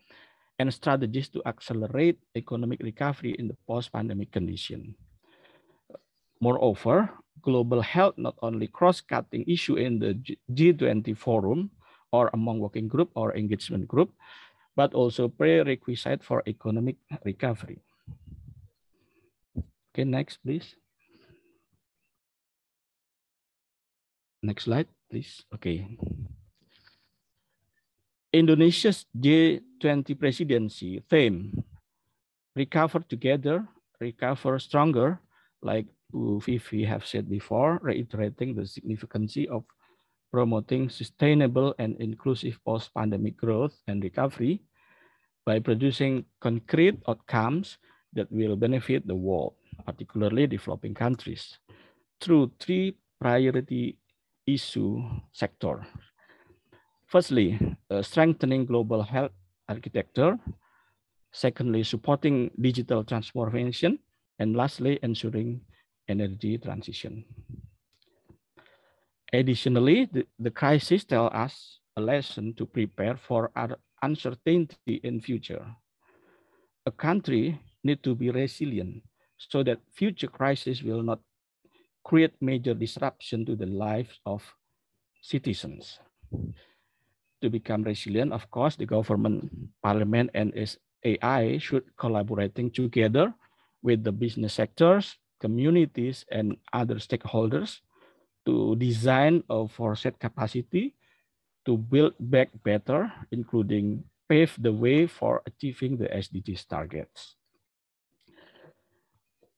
and strategies to accelerate economic recovery in the post-pandemic condition. Moreover, global health not only cross-cutting issue in the G20 forum or among working group or engagement group, but also prerequisite for economic recovery. Okay, next, please. Next slide, please. Okay. Indonesia's G20 presidency theme, recover together, recover stronger, like Vivi have said before, reiterating the significance of promoting sustainable and inclusive post-pandemic growth and recovery by producing concrete outcomes that will benefit the world, particularly developing countries, through three priority issue sectors. Firstly, strengthening global health architecture. Secondly, supporting digital transformation. And lastly, ensuring energy transition. Additionally, the crisis tells us a lesson to prepare for uncertainty in future. A country needs to be resilient so that future crises will not create major disruption to the lives of citizens. To become resilient, of course, the government, parliament, and SAI should collaborating together with the business sectors, communities, and other stakeholders to design a foresight capacity to build back better, including pave the way for achieving the SDGs targets.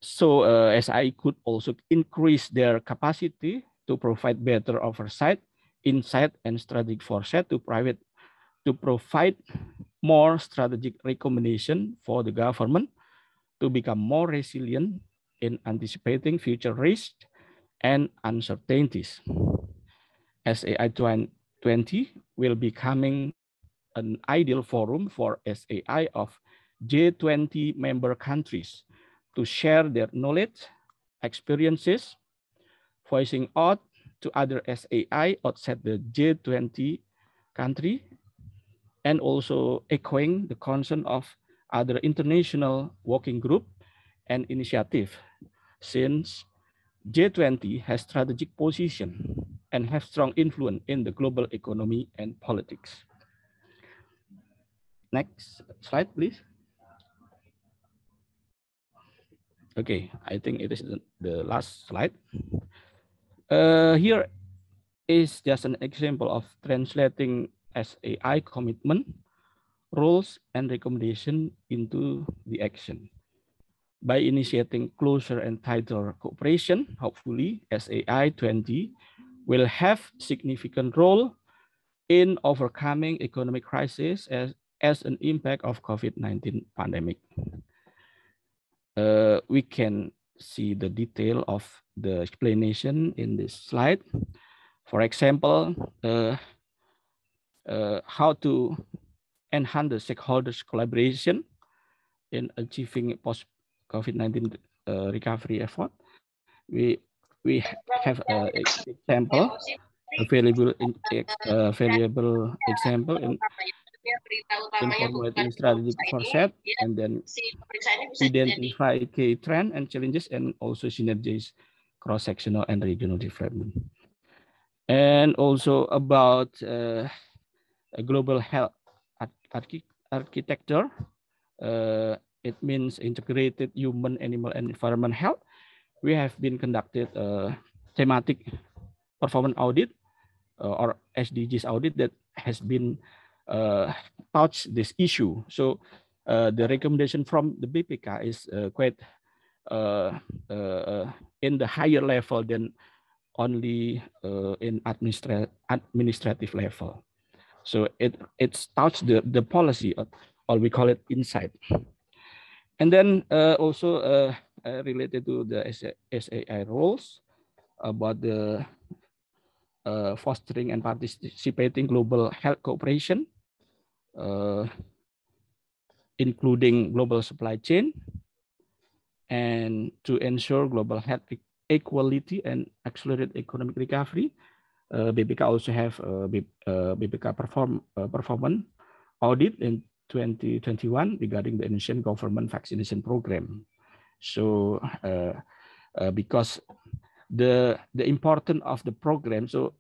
So SAI could also increase their capacity to provide better oversight, insight, and strategic foresight to provide more strategic recommendation for the government to become more resilient in anticipating future risks and uncertainties. SAI 20 will be becoming an ideal forum for SAI of G20 member countries to share their knowledge, experiences, voicing out to other SAI outside the G20 country, and also echoing the concern of other international working group and initiative, since G20 has strategic position and have strong influence in the global economy and politics. Next slide, please. Okay, I think it is the last slide. Here is just an example of translating SAI commitment, rules, and recommendation into the action. by initiating closer and tighter cooperation. Hopefully, SAI 20 will have significant role in overcoming economic crisis as an impact of COVID-19 pandemic. We can see the detail of the explanation in this slide. For example, how to enhance the stakeholders' collaboration in achieving post-COVID-19 recovery effort. We have an example, a valuable example in formulating strategic foresight, and then identify key trends and challenges, and also synergize cross-sectional and regional development. And also about a global health architecture. It means integrated human, animal, and environment health. We have been conducted a thematic performance audit or SDGs audit that has been touched this issue. So the recommendation from the BPK is quite in the higher level than only in administrative level. So it's touched the policy, or we call it insight. And then also related to the SAI roles about the fostering and participating global health cooperation, including global supply chain, and to ensure global health equality and accelerate economic recovery. BPK also have BPK performance audit in 2021 regarding the Indonesian government vaccination program. So because the importance of the program, so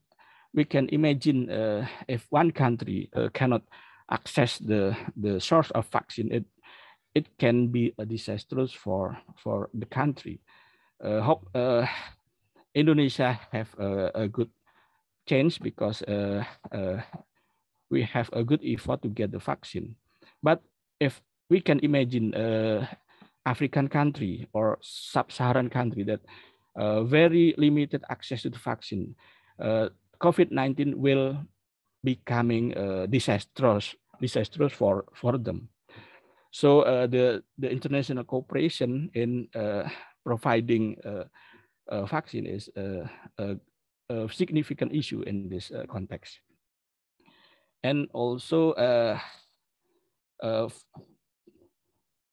we can imagine if one country cannot access the source of vaccine, it can be a disastrous for the country. Hope Indonesia have a good chance because we have a good effort to get the vaccine. But if we can imagine African country or sub-Saharan country that very limited access to the vaccine, COVID-19 will becoming disastrous for them. So the international cooperation in providing vaccine is a significant issue in this context. And also,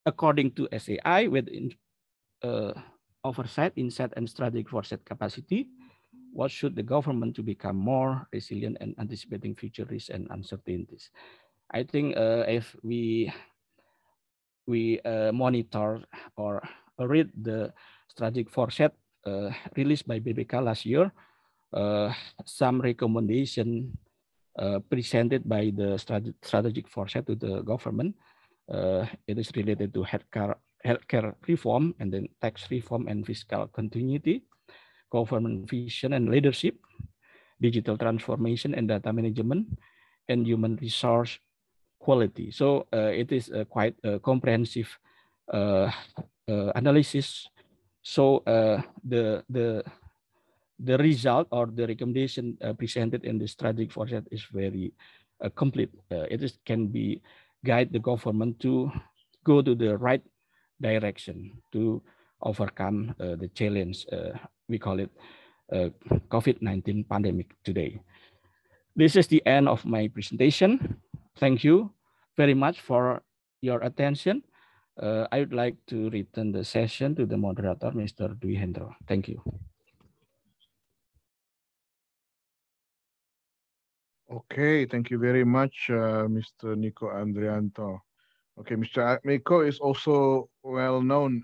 according to SAI, with oversight, insight, and strategic foresight capacity, what should the government to become more resilient and anticipating future risks and uncertainties? I think if we monitor or read the strategic foresight released by BPK last year, some recommendation presented by the strategic foresight to the government. It is related to healthcare reform, and then tax reform and fiscal continuity, government vision and leadership, digital transformation and data management, and human resource quality. So it is quite a comprehensive analysis. So the result or the recommendation presented in the strategic foresight is very complete. Can be guide the government to go to the right direction to overcome the challenge. We call it COVID-19 pandemic today. This is the end of my presentation. Thank you very much for your attention. I would like to return the session to the moderator, Mr. Dwi Hendro. Thank you. Okay, thank you very much, Mr. Nico Andrianto. Okay, Mr. Nico is also well known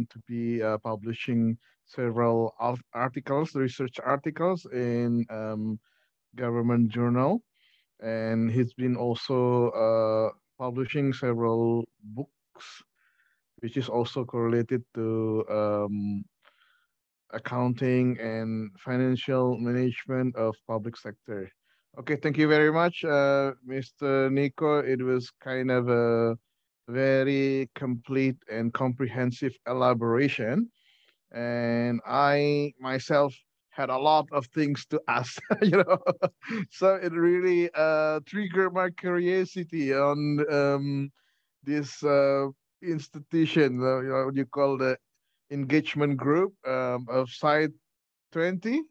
to be publishing several articles, research articles in government journal, and he's been also publishing several books, which is also correlated to accounting and financial management of public sector. Okay, thank you very much, Mr. Nico. It was kind of a very complete and comprehensive elaboration. And I myself had a lot of things to ask, so it really triggered my curiosity on this institution, what you call the engagement group of Site 20.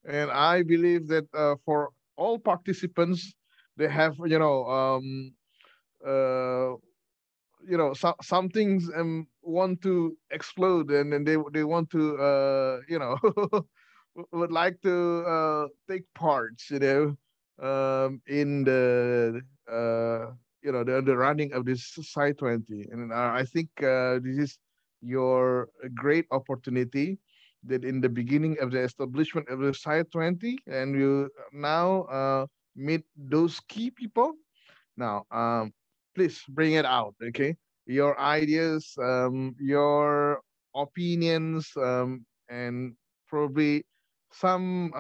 And I believe that for all participants, they have, uh, some things want to explode, and then they want to would like to take parts, in the the running of this Site 20. And I think this is your great opportunity, that in the beginning of the establishment of the Site 20, and you now meet those key people. Now, please bring it out, okay? Your ideas, your opinions, and probably some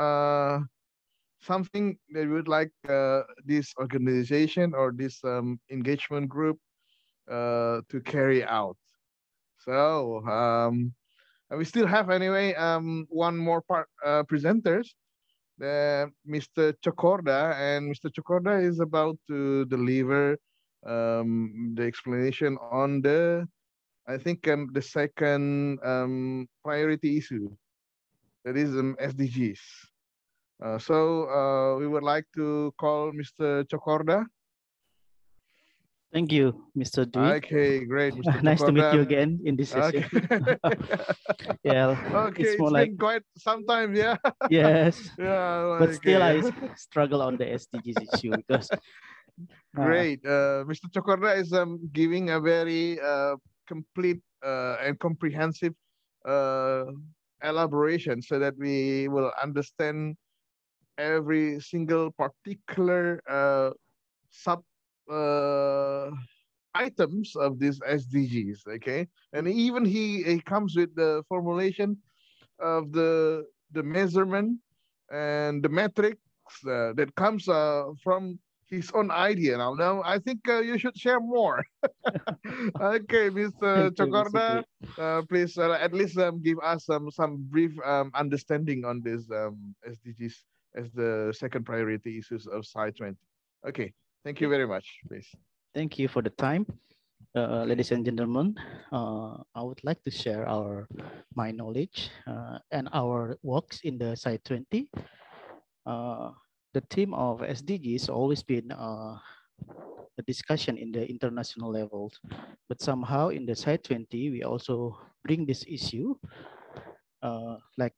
something that you would like this organization or this engagement group to carry out. So we still have, anyway, one more part presenters, Mr. Chokorda, and Mr. Chokorda is about to deliver the explanation on I think, the second priority issue, that is SDGs. So we would like to call Mr. Chokorda. Thank you, Mr. Dwi. Okay, great, Mr. Chokorda. Nice to meet you again in this session. Okay. Yeah. Okay, it's been quite some time, yeah. Yes. Yeah, but still, okay. I struggle on the SDGs issue because. Great. Mr. Chokorda is giving a very complete and comprehensive elaboration, so that we will understand every single particular sub items of these SDGs. Okay, and even he comes with the formulation of the measurement and the metrics that comes from his own idea. Now I think you should share more. Okay, Mr. Chokorda, please at least give us some brief understanding on this SDGs as the second priority issues of Site 20. Okay, thank you very much, please. Thank you for the time. Ladies and gentlemen, I would like to share my knowledge and our works in the Site 20. The theme of SDGs always been a discussion in the international levels, but somehow in the Site 20, we also bring this issue, like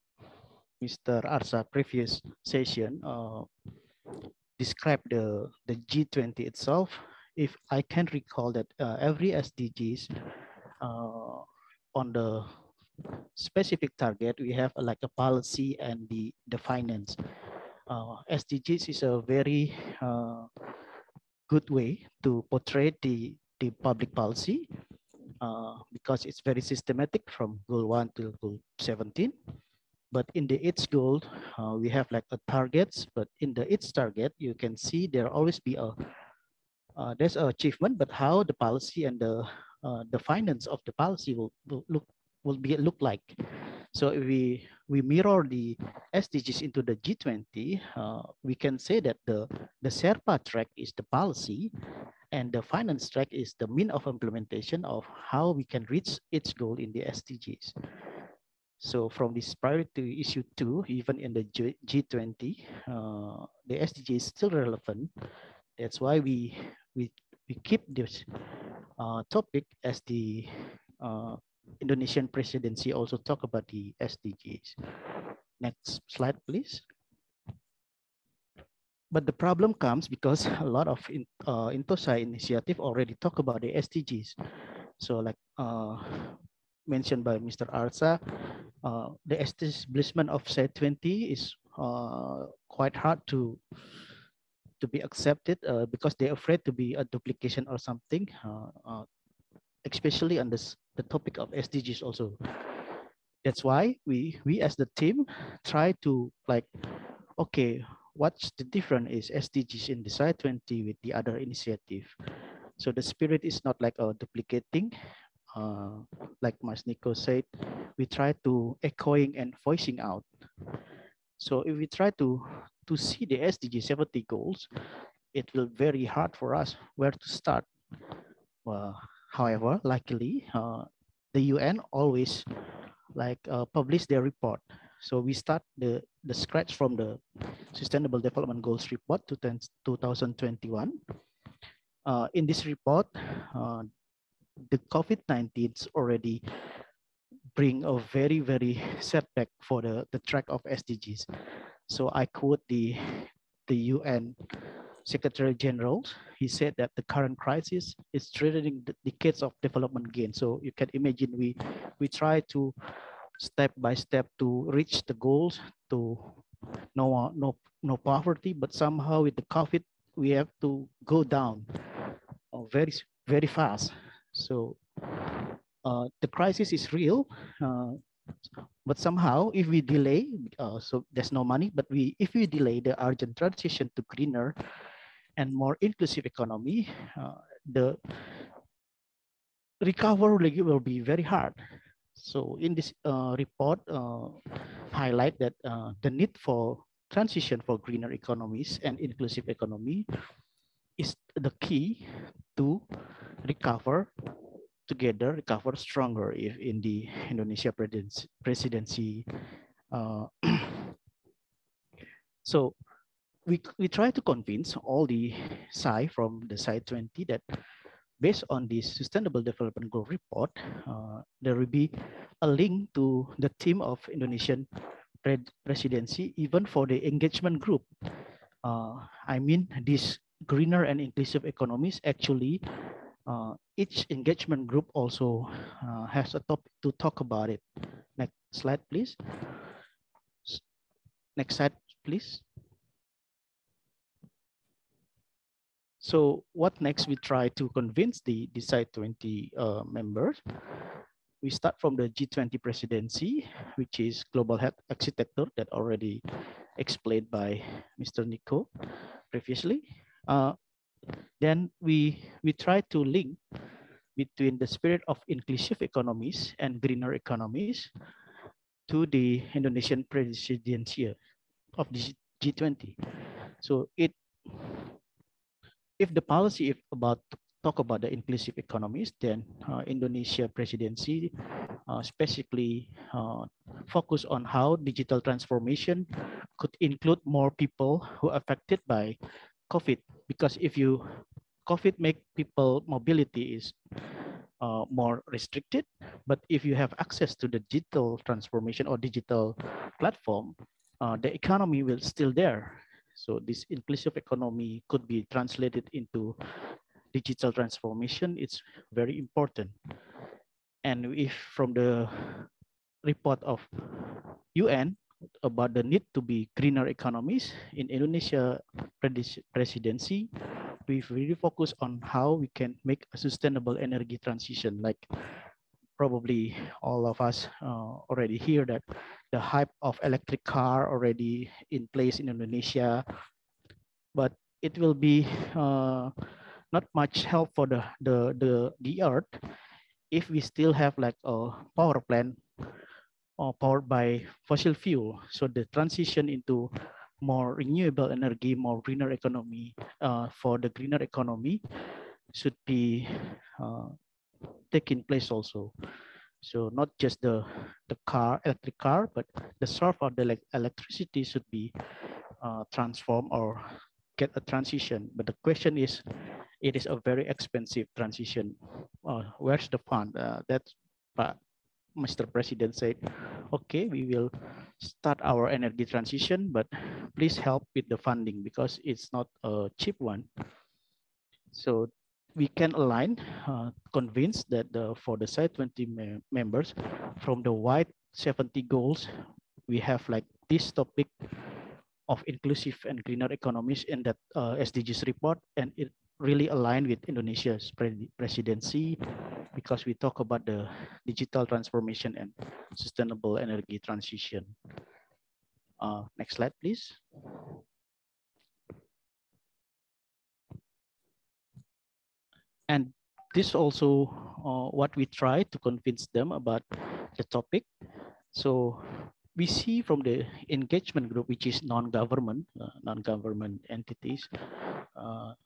Mr. Arsa previous session described the G20 itself. If I can recall that every SDGs on the specific target, we have like a policy and the finance. SDGs is a very good way to portray the public policy because it's very systematic from goal 1 to goal 17. But in the each goal, we have like a targets, but in the each target, you can see there always be there's an achievement, but how the policy and the finance of the policy will look like. So if we mirror the SDGs into the G20, we can say that the Sherpa track is the policy, and the finance track is the mean of implementation of how we can reach its goal in the SDGs. So from this priority issue 2, even in the G20, the SDG is still relevant. That's why we keep this topic as the Indonesian presidency also talk about the SDGs. Next slide, please. But the problem comes because a lot of Intosai initiative already talk about the SDGs. So like mentioned by Mr. Arsa, the establishment of Site 20 is quite hard to be accepted because they're afraid to be a duplication or something, especially on the topic of SDGs also. That's why we as the team try to like, okay, what's the difference is SDGs in the Site 20 with the other initiative? So the spirit is not like duplicating, like Mas Nico said, we try to echoing and voicing out. So if we try to see the SDG 70 goals, it will very hard for us where to start. However, luckily, the UN always publish their report. So we start the scratch from the Sustainable Development Goals report to 2021. In this report, the COVID-19 already bring a very, very setback for the track of SDGs. So I quote the UN Secretary General. He said that the current crisis is threatening the decades of development gain. So you can imagine we try to step by step to reach the goals, to no poverty, but somehow with the COVID we have to go down very, very fast. So the crisis is real, but somehow if we delay, so there's no money, but if we delay the urgent transition to greener and more inclusive economy, the recovery will be very hard. So in this report, highlight that the need for transition for greener economies and inclusive economy is the key to recover together, recover stronger if in the Indonesia presidency. So we try to convince all the side from the side 20 that based on this Sustainable Development Goal report, there will be a link to the theme of Indonesian presidency, even for the engagement group. I mean, this greener and inclusive economies, actually, each engagement group also has a topic to talk about it. Next slide, please. Next slide, please. So what next? We try to convince the side 20 members. We start from the G20 presidency, which is global health architecture that already explained by Mr. Nico previously. Then we try to link between the spirit of inclusive economies and greener economies to the Indonesian presidency of the G20. So if the policy talk about the inclusive economies, then Indonesia presidency specifically focus on how digital transformation could include more people who are affected by COVID. Because if COVID make people mobility is more restricted, but if you have access to the digital transformation or digital platform, the economy will still there. So this inclusive economy could be translated into digital transformation. It's very important. And if from the report of UN about the need to be greener economies in Indonesia presidency, we really focus on how we can make a sustainable energy transition. Like probably all of us already hear that the hype of electric car already in place in Indonesia, but it will be not much help for the earth if we still have like a power plant powered by fossil fuel. So the transition into more renewable energy, more greener economy, for the greener economy should be taking place also. So not just the electric car, but the source of the electricity should be transformed or get a transition. But the question is, it is a very expensive transition. Where's the fund? That's Mr. President said, okay, we will start our energy transition, but please help with the funding because it's not a cheap one. So we can align, convince that for the side 20 members from the wide 70 goals, we have like this topic of inclusive and greener economies in that SDGs report, and it really aligned with Indonesia's presidency because we talk about the digital transformation and sustainable energy transition. Next slide, please. And this also what we try to convince them about the topic. So we see from the engagement group, which is non-government entities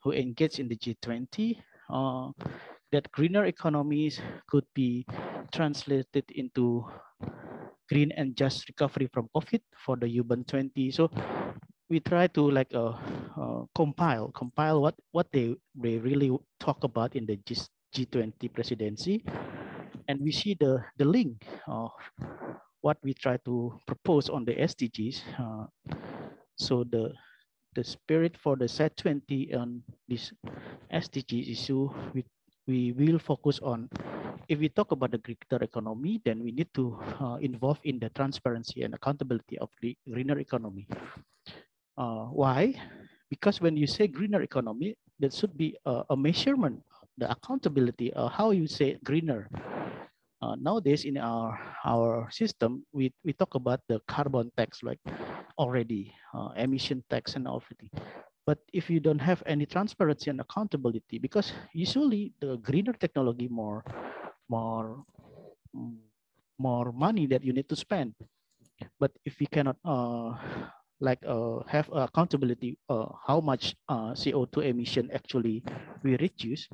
who engage in the G20, that greener economies could be translated into green and just recovery from COVID for the urban 20. So we try to like compile what they really talk about in the G20 presidency, and we see the link of what we try to propose on the SDGs. So the spirit for the Z20 on this SDG issue, we will focus on, if we talk about the greener economy, then we need to involve in the transparency and accountability of the greener economy. Why? Because when you say greener economy, there should be a measurement, the accountability, how you say greener. Nowadays in our system, we talk about the carbon tax, like already emission tax and everything. But if you don't have any transparency and accountability, because usually the greener technology more money that you need to spend. But if we cannot have accountability how much CO2 emission actually we reduce,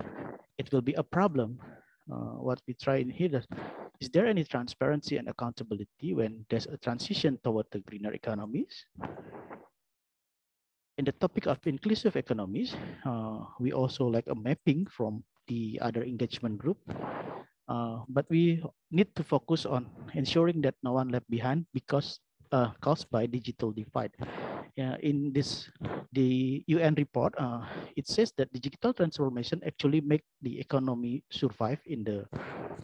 it will be a problem. What we try in here is there any transparency and accountability when there's a transition toward the greener economies? In the topic of inclusive economies, we also like a mapping from the other engagement group. But we need to focus on ensuring that no one left behind because caused by digital divide. In the UN report, it says that digital transformation actually make the economy survive in the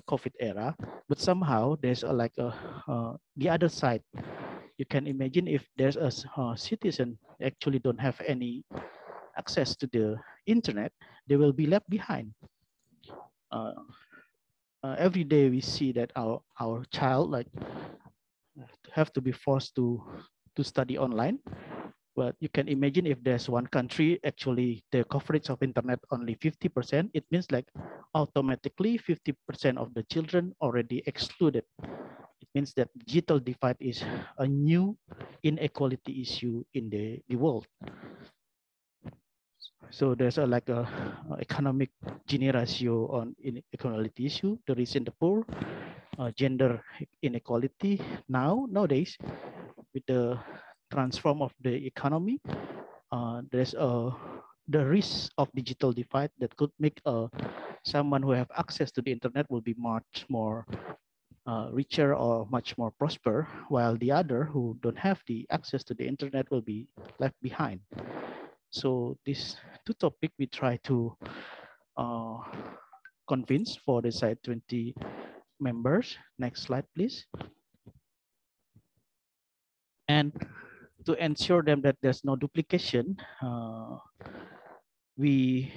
COVID era, but somehow there's the other side. You can imagine if there's a citizen actually don't have any access to the internet, they will be left behind. Every day we see that our child have to be forced to study online. But you can imagine if there's one country actually the coverage of internet only 50%, it means like automatically 50% of the children already excluded. It means that digital divide is a new inequality issue in the world. So there's a economic Gini ratio on inequality issue. There is in the poor, gender inequality. Nowadays, with the transform of the economy, there's the risk of digital divide that could make someone who have access to the internet will be much more richer or much more prosper, while the other who don't have the access to the internet will be left behind. So these two topics we try to convince for the Z20 members. Next slide, please. And to ensure them that there's no duplication, we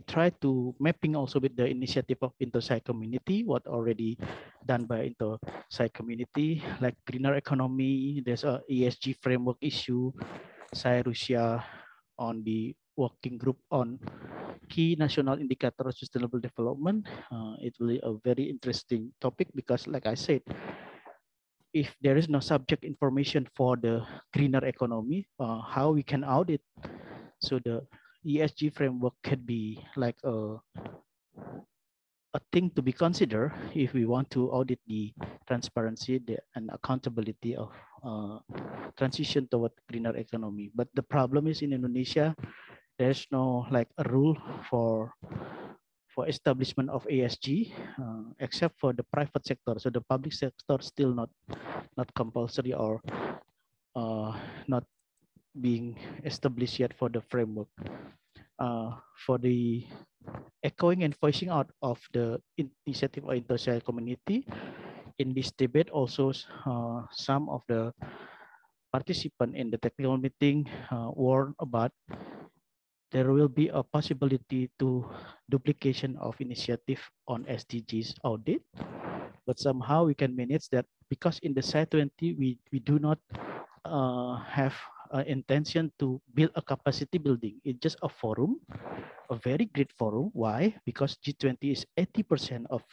try to mapping also with the initiative of Intersite community, what already done by Intersite community, like greener economy. There's a ESG framework issue. Saya Rusia on the working group on key national indicator of sustainable development. It will be a very interesting topic because, like I said, if there is no subject information for the greener economy, how we can audit? So the ESG framework could be like a thing to be considered if we want to audit the transparency and accountability of transition toward greener economy. But the problem is in Indonesia, there's no like a rule for establishment of ESG, except for the private sector. So the public sector still not compulsory or not being established yet for the framework. For the echoing and voicing out of the initiative of Intersite community, in this debate also some of the participants in the technical meeting warned about there will be a possibility to duplication of initiative on SDGs audit, but somehow we can manage that because in the Z20 we do not have intention to build a capacity building. It's just a forum, a very great forum. Why? Because G20 is 80% of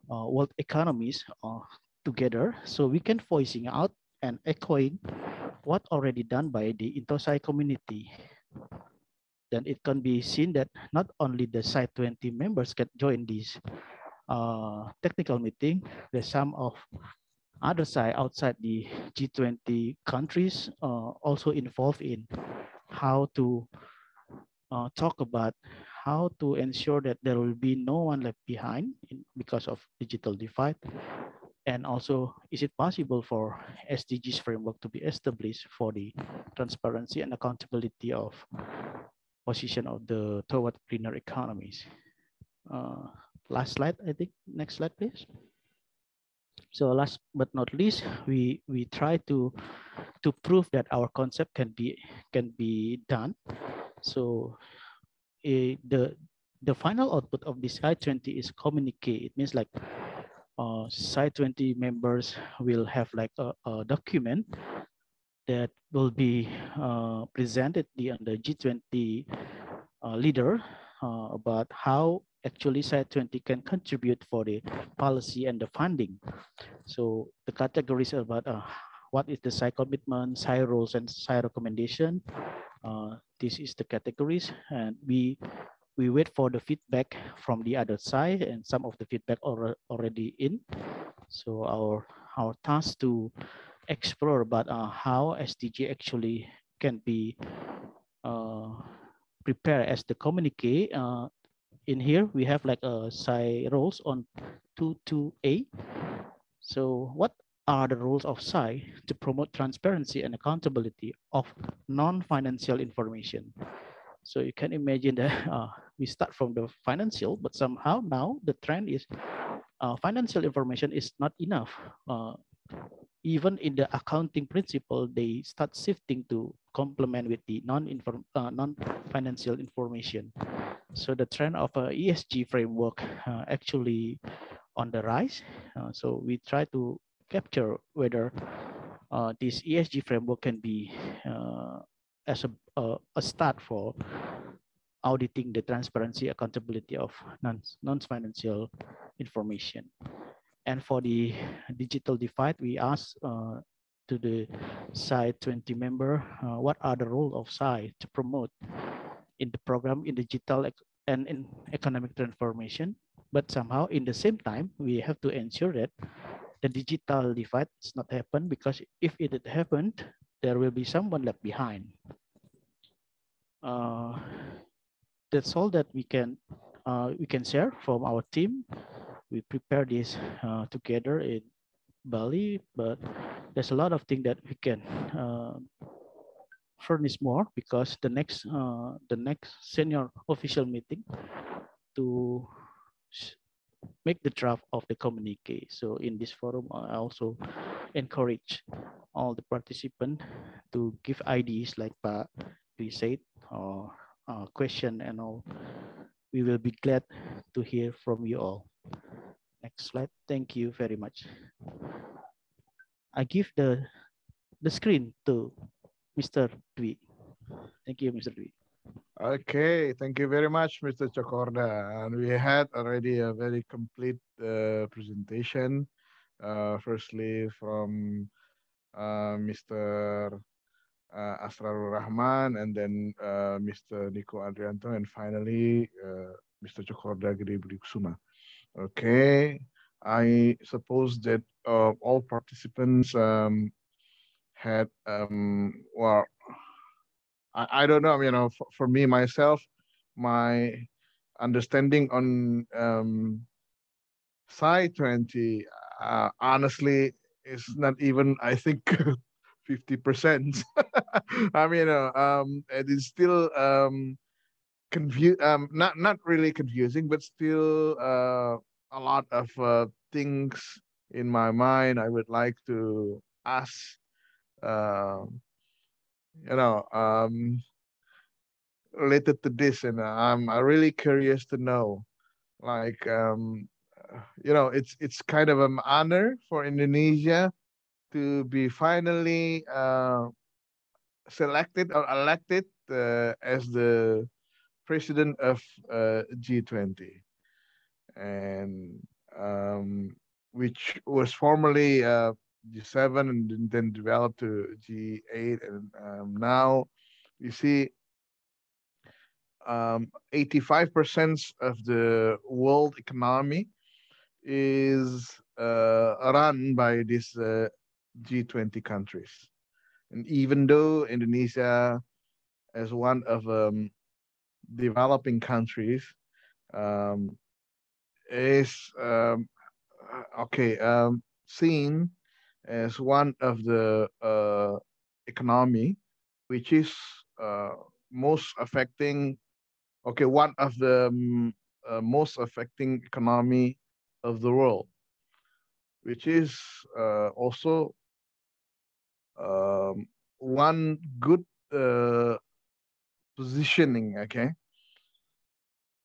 world economies together. So we can voicing out and echoing what already done by the Intosai community. Then it can be seen that not only the Site 20 members can join this technical meeting, there's some of other side outside the G20 countries also involved in how to talk about how to ensure that there will be no one left behind because of digital divide. And also, is it possible for SDGs framework to be established for the transparency and accountability of position of the toward greener economies? Last slide, I think. Next slide, please. So last but not least, we try to prove that our concept can be done. So the final output of this Site 20 is communicate. It means like Site 20 members will have like a document that will be presented on the G20 leader about how actually Site 20 can contribute for the policy and the funding. So the categories are about what is the side commitment, side roles, and side recommendation. This is the categories, and we wait for the feedback from the other side, and some of the feedback already in. So our task to explore about how SDG actually can be prepared as the communique. In here we have like side roles on 22A. So what are the rules of SAI to promote transparency and accountability of non-financial information? So you can imagine that we start from the financial, but somehow now the trend is financial information is not enough. Even in the accounting principle, they start shifting to complement with the non-financial information. So the trend of a ESG framework actually on the rise. So we try to capture whether this ESG framework can be as a start for auditing the transparency, accountability of non-financial information. And for the digital divide, we asked to the Site 20 member, what are the role of SAI to promote in the program in digital and in economic transformation? But somehow in the same time, we have to ensure that the digital divide does not happen, because if it had happened, there will be someone left behind. That's all that we can share from our team. We prepare this together in Bali, but there's a lot of things that we can furnish more, because the next senior official meeting to make the draft of the communique. So in this forum, I also encourage all the participants to give ideas like Pak we said, or question and all. We will be glad to hear from you all. Next slide. Thank you very much. I give the screen to Mr. Dwi. Thank you, Mr. Dwi. Okay, thank you very much, Mr. Chokorda. And we had already a very complete presentation. Firstly, from Mr. Asrarul Rahman, and then Mr. Nico Adrianto, and finally Mr. Chokorda Gede Budi Kusuma. Okay, I suppose that all participants had well, I don't know, you know, for me myself, my understanding on Site 20 honestly is not even, I think, 50%. I mean, it is still not really confusing, but still a lot of things in my mind I would like to ask, you know, related to this, and I'm really curious to know, like, you know, it's kind of an honor for Indonesia to be finally selected or elected as the president of G20, and which was formerly G7 and then developed to G8, and now you see 85% of the world economy is run by these G20 countries. And even though Indonesia, as one of developing countries, is seen as one of the economy which is most affecting, one of the most affecting economy of the world, which is also one good positioning. Okay,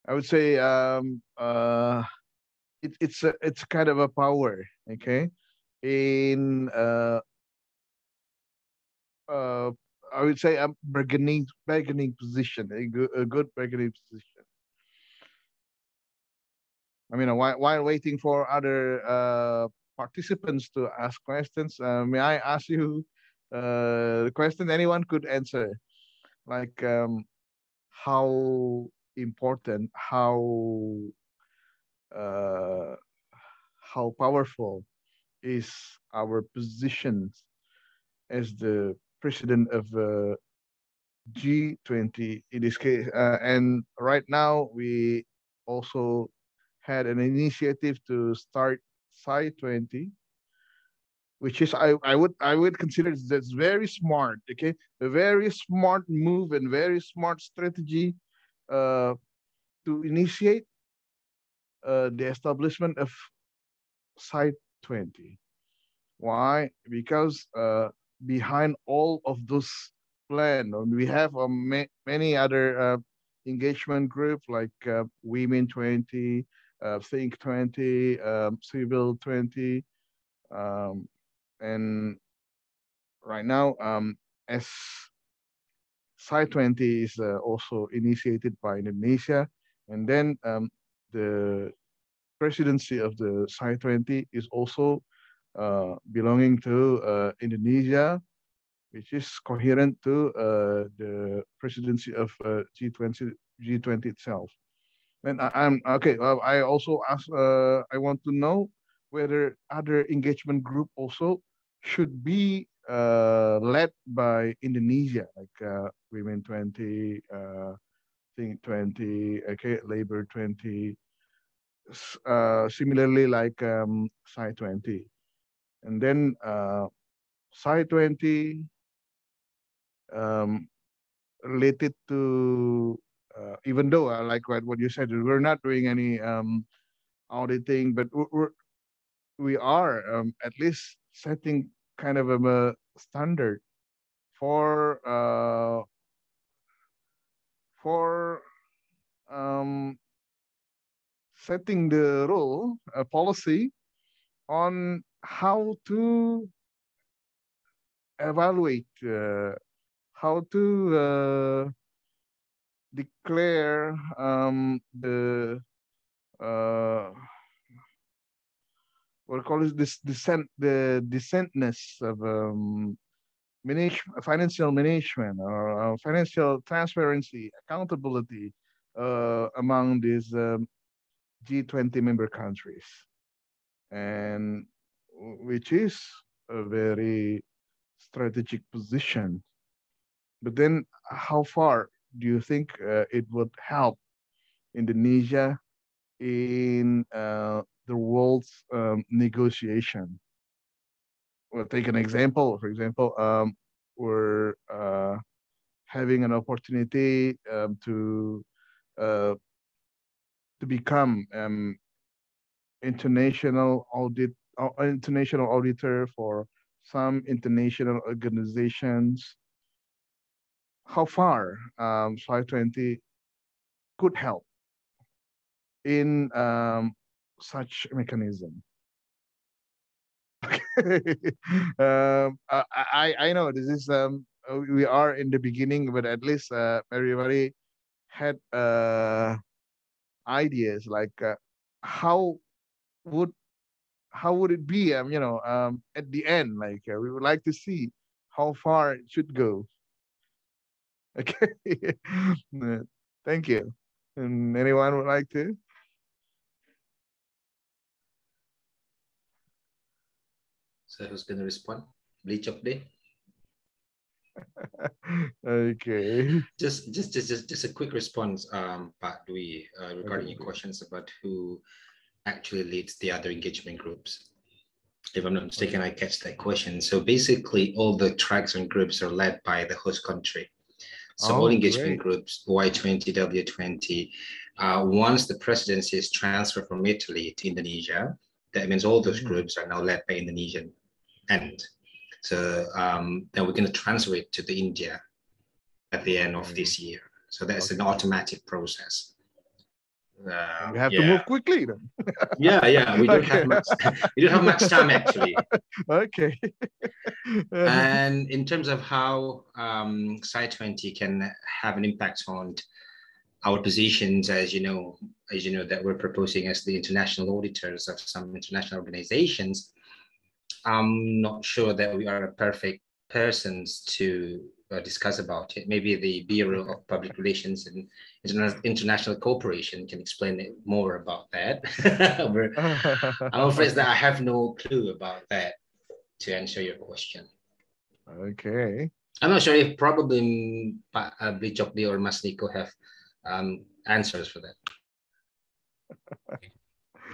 I would say it's kind of a power. Okay, in I would say a bargaining position, a good bargaining position. I mean, while waiting for other participants to ask questions, may I ask you the question anyone could answer, like how important, how powerful is our position as the president of G20 in this case? And right now we also had an initiative to start Sci 20, which is I would consider that's very smart. Okay, a very smart move and very smart strategy to initiate the establishment of Sci 20. Why? Because behind all of those plan, we have many other engagement groups like Women 20, Think 20, Civil 20, and right now as Sci 20 is also initiated by Indonesia, and then the presidency of the Sci 20 is also belonging to Indonesia, which is coherent to the presidency of G20 itself. And I'm okay. I also ask. I want to know whether other engagement group also should be led by Indonesia, like Women 20, Think 20, okay, Labor 20. Similarly, like Sci 20, and then Sci 20 related to even though like what you said, we're not doing any auditing, but we are at least setting kind of a standard for setting the rule, a policy on how to evaluate, how to declare the what we call this the decentness of financial management or financial transparency, accountability among these G20 member countries, and which is a very strategic position. But then, how far do you think it would help Indonesia in the world's negotiation? Well, take an example. For example, we're having an opportunity to become international auditor for some international organizations. How far Sci 20 could help in such mechanism? I know this is we are in the beginning, but at least everybody had ideas like how would it be? At the end, like we would like to see how far it should go. Okay. Thank you. And anyone would like to? So who's going to respond? Bleach update. Okay. Just a quick response, Pak Dwi, regarding your questions about who actually leads the other engagement groups. If I'm not mistaken, I catch that question. So basically, all the tracks and groups are led by the host country. So all engagement groups, Y20, W20, once the presidency is transferred from Italy to Indonesia, that means all those groups are now led by Indonesian end. So then we're going to transfer it to the India at the end of this year. So that's an automatic process. You have to move quickly then. Yeah. We don't have much. We don't have much time actually. Okay. And in terms of how Site 20 can have an impact on our positions, as you know, that we're proposing as the international auditors of some international organizations, I'm not sure that we are perfect persons to discuss about it. Maybe the Bureau of Public Relations and International Cooperation can explain it more about that. I'm afraid that I have no clue about that to answer your question. Okay. I'm not sure if probably Blichokdi or Mas Nico have answers for that.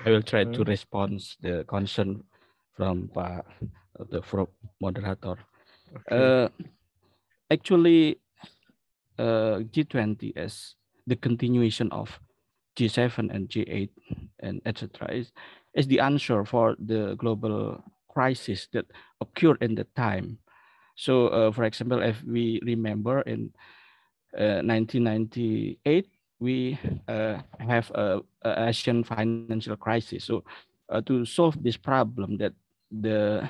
I will try to respond the concern from the moderator. Okay. Actually, G20 as the continuation of G7 and G8 and etc. is the answer for the global crisis that occurred in the time. So, for example, if we remember in 1998, we have a Asian financial crisis. So, to solve this problem, that the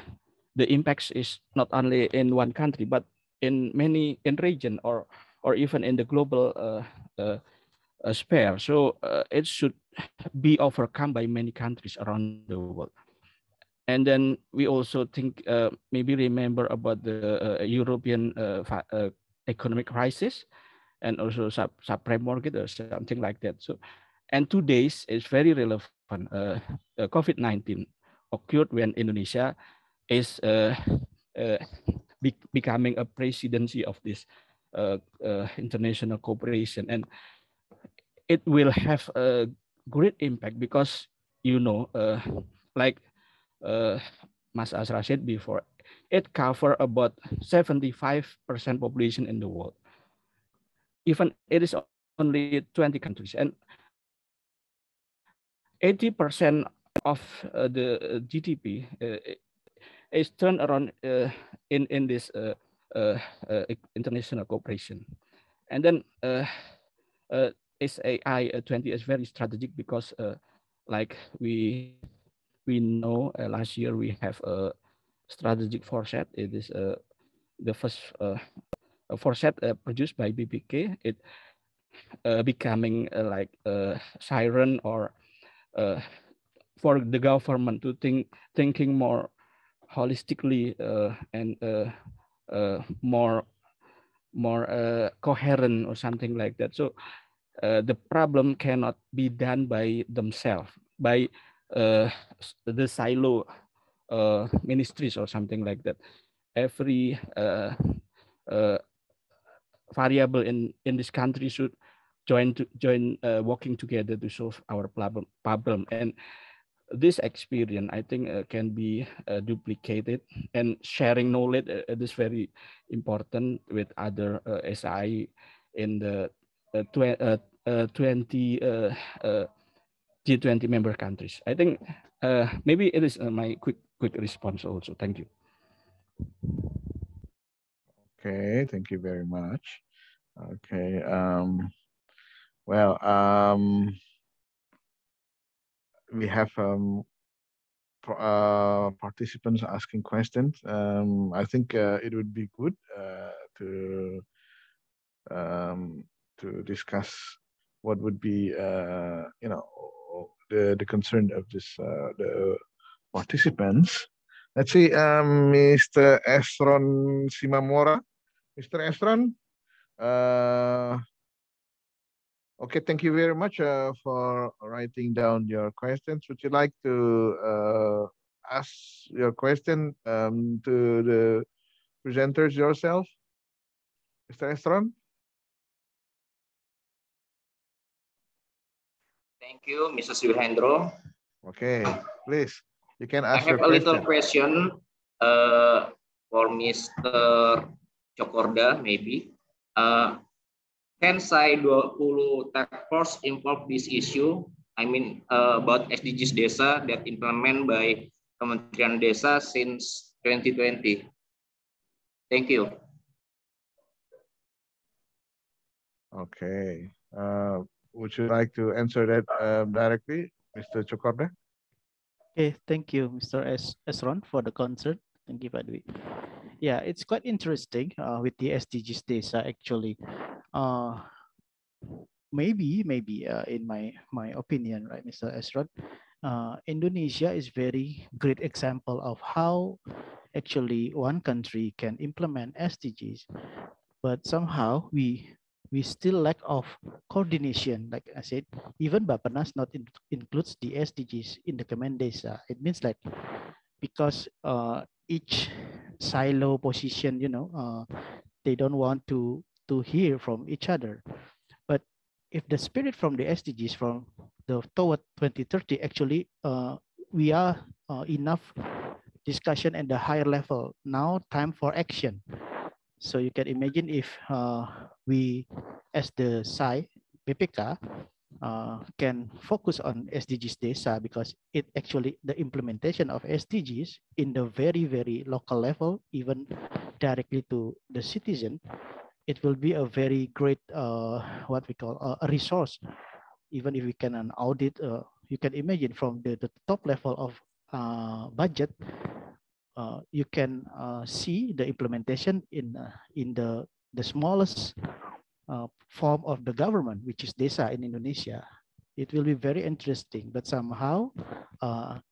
impacts is not only in one country but in many region or even in the global sphere. So it should be overcome by many countries around the world. And then we also think maybe remember about the European economic crisis and also subprime mortgage or something like that. So, and today's is very relevant. COVID-19 occurred when Indonesia is becoming a presidency of this international cooperation, and it will have a great impact because like Mas Asra said before, it cover about 75% population in the world. Even it is only 20 countries, and 80% of the GDP is turned around in this international cooperation. And then SAI 20 is very strategic because like we know last year we have a strategic foresight. It is the first foresight produced by BPK. It becoming like a siren or for the government to thinking more holistically and more coherent or something like that. So the problem cannot be done by themselves, by the silo ministries or something like that. Every variable in this country should join working together to solve our problem. And this experience, I think, can be duplicated, and sharing knowledge is very important with other SI in the 20 G20 member countries. I think maybe it is my quick response also. Thank you. Okay, thank you very much. Okay, we have participants asking questions. I think it would be good to discuss what would be the concern of the participants. Let's see, Mr. Esron Simamora. Mr. Esron, okay, thank you very much for writing down your questions. Would you like to ask your question to the presenters yourself, Mr. Esron? Thank you, Mr. Suhendro. Okay, please, you can I ask your have a little question. question for Mr. Cokorda, maybe. Can SAI 20 task force involve this issue? I mean, about SDGs Desa that implemented by Kementerian Desa since 2020. Thank you. Okay. Would you like to answer that directly, Mr. Cokorda? Okay, thank you, Mr. Esron, for the concern. Thank you, Pak Dwi. Yeah, it's quite interesting with the SDGs Desa actually. Maybe in my opinion, right, Mr. Esron, Indonesia is very great example of how actually one country can implement SDGs, but somehow we still lack of coordination. Like I said, even Bappenas not includes the SDGs in the Kemendesa. It means like because each silo position, they don't want to hear from each other. But if the spirit from the SDGs from the toward 2030, actually we are enough discussion at the higher level. Now time for action. So you can imagine if we, as the SAI, BPK, can focus on SDGs Desa, because it actually, the implementation of SDGs in the very, very local level, even directly to the citizen, it will be a very great, what we call a resource. Even if we can an audit, you can imagine from the top level of budget, you can see the implementation in the smallest form of the government, which is desa in Indonesia. It will be very interesting, but somehow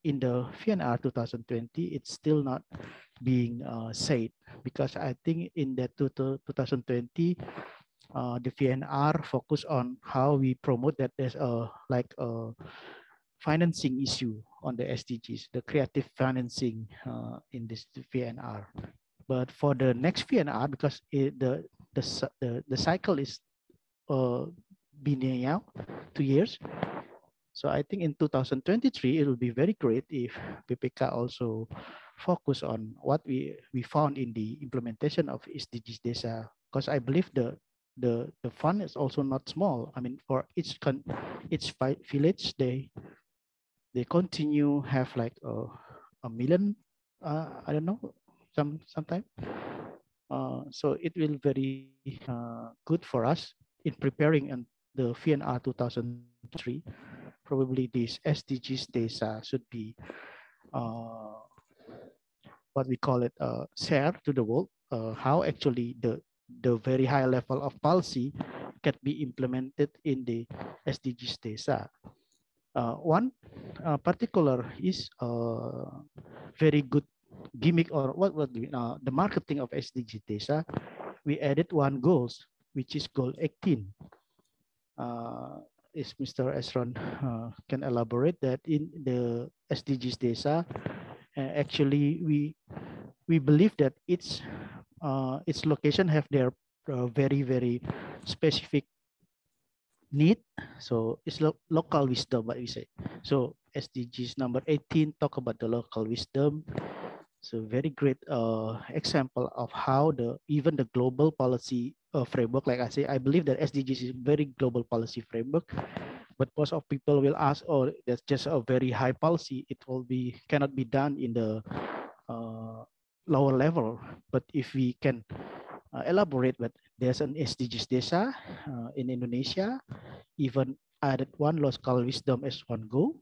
in the VNR 2020, it's still not being said, because I think in that 2020, the VNR focus on how we promote that there's a financing issue on the SDGs, the creative financing in this VNR. But for the next VNR, because the cycle is been now 2 years, so I think in 2023 it will be very great if BPK also focus on what we found in the implementation of SDGs Desa, because I believe the fund is also not small. I mean, for each village, they continue have like a million, I don't know, sometime. So it will very good for us in preparing the VNR 2003. Probably this SDGs Desa should be what we call it share to the world, how actually the very high level of policy can be implemented in the SDGs Desa. One particular is very good gimmick, or what the marketing of SDG Desa. We added one goals, which is goal 18. Is Mr. Esron can elaborate that in the SDGs Desa, actually we believe that its location have their very, very specific need. So it's local wisdom, what we say. So SDGs number 18 talk about the local wisdom. So very great example of how even the global policy framework, like I say, I believe that SDGs is very global policy framework, but most of people will ask, oh, that's just a very high policy. It will cannot be done in the lower level. But if we can elaborate, but there's an SDGs Desa in Indonesia, even added one local wisdom as one goal.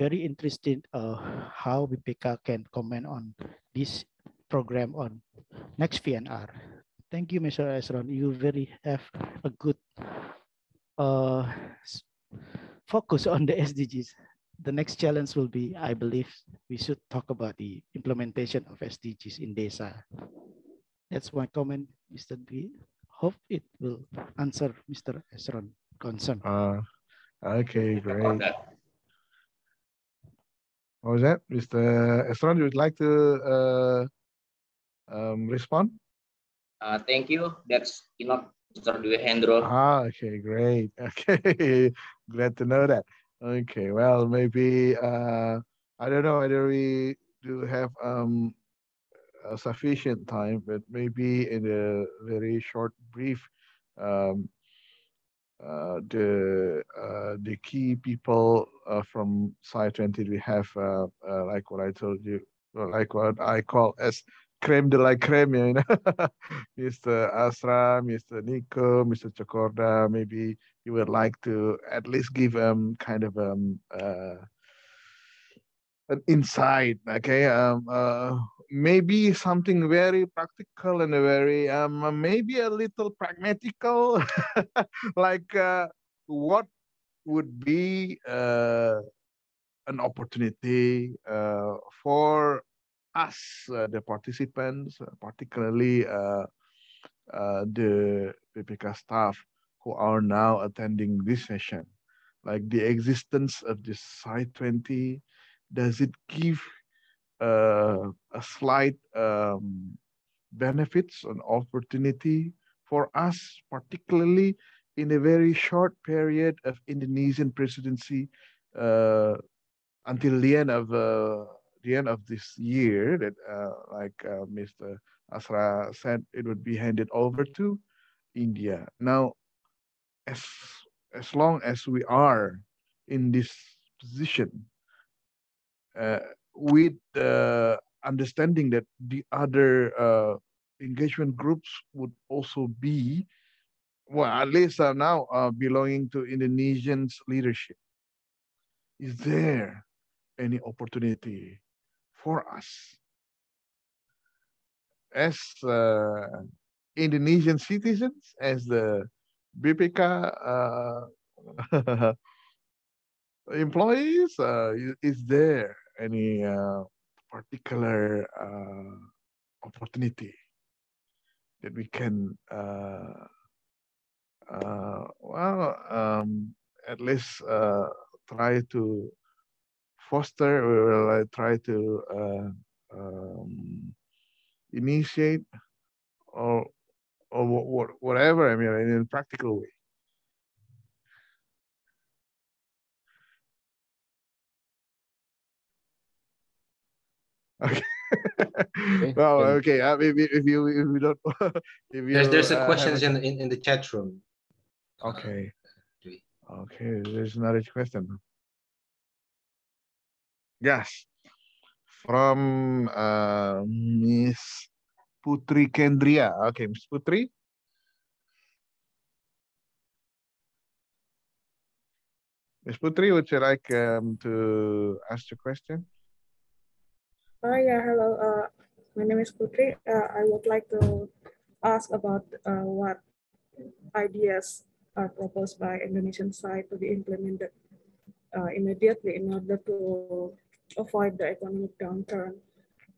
very interesting how BPK can comment on this program on next VNR. Thank you, Mr. Esron. You very have a good focus on the SDGs. The next challenge will be, I believe, we should talk about the implementation of SDGs in DESA. That's my comment, Mr. B. Hope it will answer Mr. Esron's concern. Okay, great. What was that? Mr. Esron, you would like to respond? Thank you. That's enough, Mr. Dwi Hendro. Okay, great. Okay, glad to know that. Okay, well, maybe I don't know whether we do have sufficient time, but maybe in a very short brief, the key people from Site 20 we have like what I told you, like what I call as creme de la creme, you know, Mr. Asra, Mr. Nico, Mr. Chokorda. Maybe you would like to at least give kind of an insight, okay? Maybe something very practical and a very maybe a little pragmatical, like what would be an opportunity for us, the participants, particularly the BPK staff who are now attending this session, like the existence of this Site 20. Does it give a slight benefits and opportunity for us, particularly in a very short period of Indonesian presidency until the end of this year? That like Mr. Asra said, it would be handed over to India. Now, as long as we are in this position, with understanding that the other engagement groups would also be, well, at least now belonging to Indonesians leadership. Is there any opportunity for us as Indonesian citizens, as the BPK employees? Is there any particular opportunity that we can at least try to foster, or try to initiate, or whatever, I mean, in a practical way? Okay. Well, okay. Maybe if you don't, if you there's a question in the chat room. Okay. Okay. There's another question. Yes, from Miss Putri Kendria. Okay, Miss Putri. Miss Putri, would you like to ask your question? Yeah, hello. My name is Putri. I would like to ask about what ideas are proposed by Indonesian side to be implemented immediately in order to avoid the economic downturn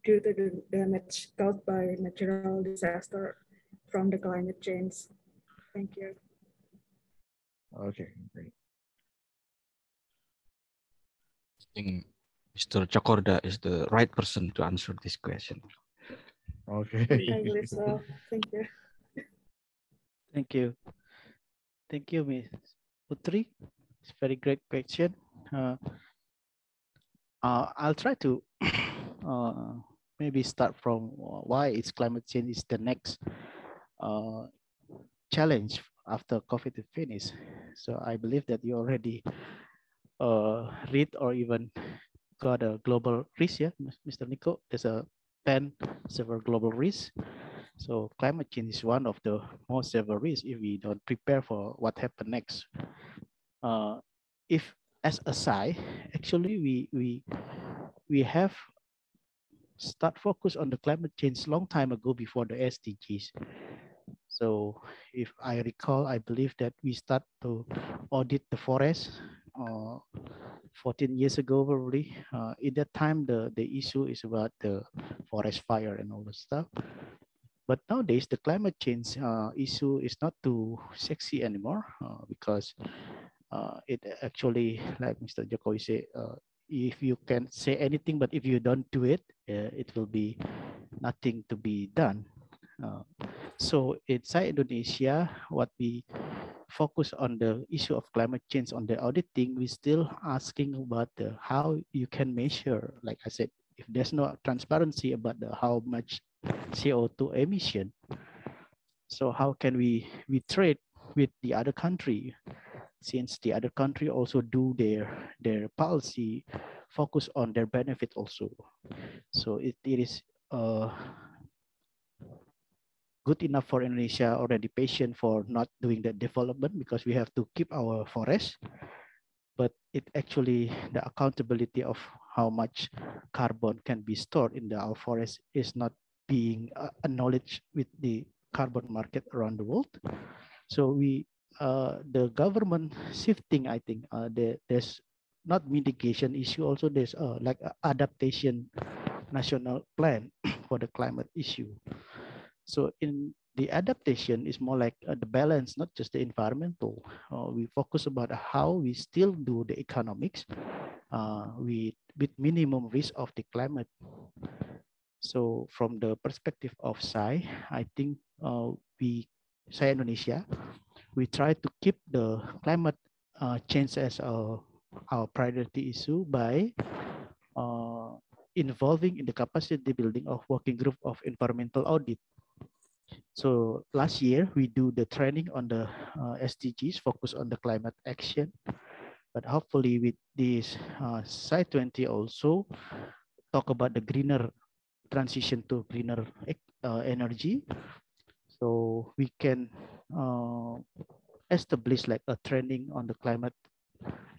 due to the damage caused by natural disaster from the climate change. Thank you. Okay, great. I think Mr. Chokorda is the right person to answer this question. Okay. I believe so. Thank you. Thank you. Thank you, Ms. Putri. It's a very great question. I'll try to maybe start from why is climate change is the next challenge after COVID is finished. So I believe that you already read or even got a global risk, yeah, Mr. Nico. There's a 10 severe global risks. So climate change is one of the most severe risks if we don't prepare for what happened next. If as a SAI, actually we have start focus on the climate change long time ago before the SDGs. So if I recall, I believe that we start to audit the forest 14 years ago probably. At that time, the issue is about the forest fire and all the stuff. But nowadays, the climate change issue is not too sexy anymore because it actually, like Mr. Jokowi said, if you can say anything, but if you don't do it, it will be nothing to be done. So inside Indonesia, what we focus on the issue of climate change on the auditing, we still asking about the how you can measure. Like I said, if there's no transparency about the how much CO2 emission, so how can we trade with the other country, since the other country also do their policy focus on their benefit also. So it is good enough for Indonesia already patient for not doing the development because we have to keep our forest, but it actually the accountability of how much carbon can be stored in our forest is not being acknowledged with the carbon market around the world. So we the government shifting, I think there's not mitigation issue, also there's like adaptation national plan for the climate issue. So in the adaptation is more like the balance, not just the environmental. We focus about how we still do the economics with minimum risk of the climate. So from the perspective of SAI, I think we, SAI Indonesia, we try to keep the climate change as our priority issue by involving in the capacity building of working group of environmental audit. So last year we do the training on the SDGs, focus on the climate action. But hopefully with this Site 20 also talk about the greener transition to greener energy. So we can establish like a training on the climate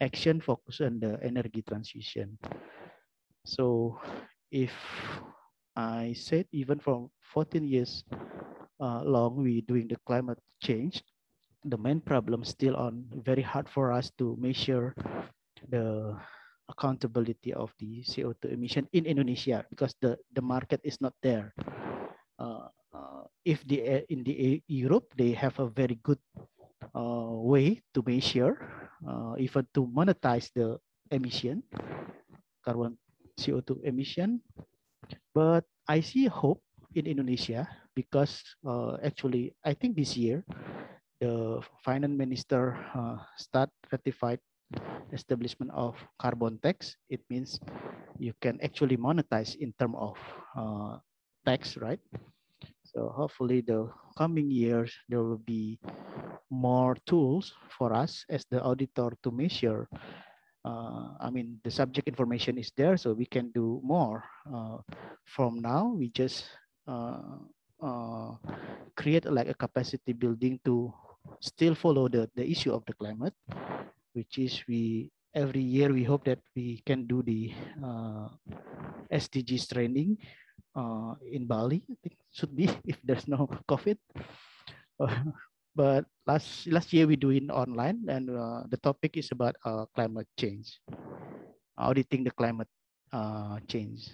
action, focus on the energy transition. So if I said even from 14 years long we doing the climate change, the main problem still on very hard for us to measure the accountability of the CO2 emission in Indonesia because the market is not there. If in the Europe they have a very good way to measure, even to monetize the emission, carbon CO2 emission. But I see hope in Indonesia because actually I think this year the finance minister start ratified establishment of carbon tax. It means you can actually monetize in terms of tax, right? So hopefully the coming years there will be more tools for us as the auditor to measure. I mean, the subject information is there, so we can do more. From now, we just create like a capacity building to still follow the issue of the climate, which is every year we hope that we can do the SDGs training in Bali. I think should be if there's no COVID. But last year we do it online, and the topic is about climate change, auditing the climate change.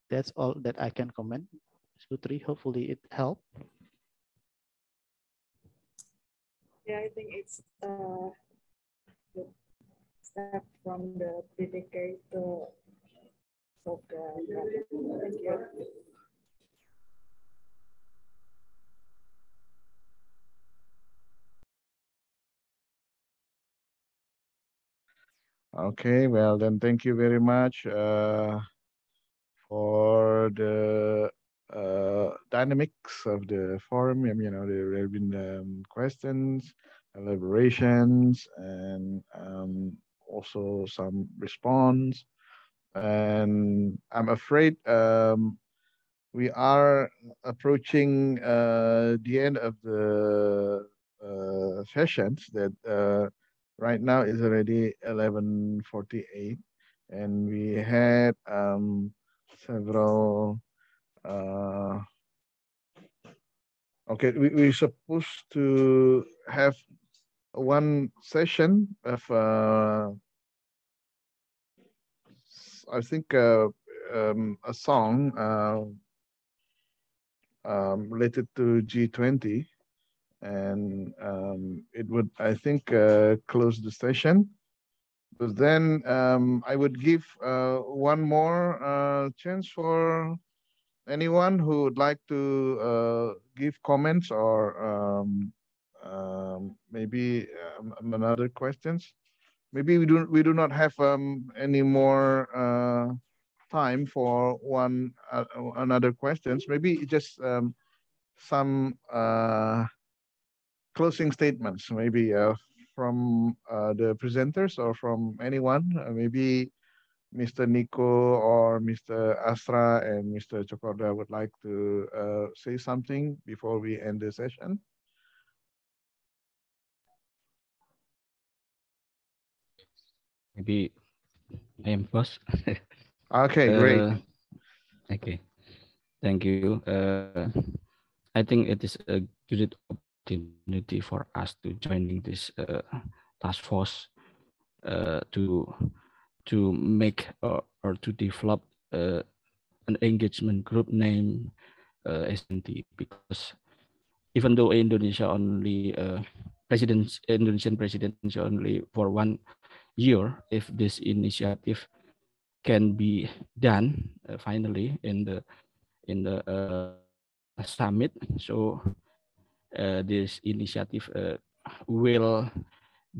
That's all that I can comment. Sutri, hopefully it helped. Yeah, I think it's a step from the PDK to solve the problem. Thank you. Okay, well then, thank you very much for the dynamics of the forum. You know, there have been questions, elaborations, and also some response. And I'm afraid we are approaching the end of the sessions that Right now it's already 11:48, and we had several. Okay, we're supposed to have one session of I think a song related to G20, and it would, I think, close the session. But then I would give one more chance for anyone who would like to give comments or maybe another questions. Maybe we do not have any more time for one another questions. Maybe just some closing statements, maybe from the presenters or from anyone. Maybe Mr. Nico or Mr. Astra and Mr. Chokorda would like to say something before we end the session. Maybe I am first. Okay, great. Okay, thank you. I think it is a great opportunity for us to joining this task force to make or to develop an engagement group named S&T, because even though Indonesia only Indonesian presidency only for 1 year, if this initiative can be done finally in the summit, so this initiative will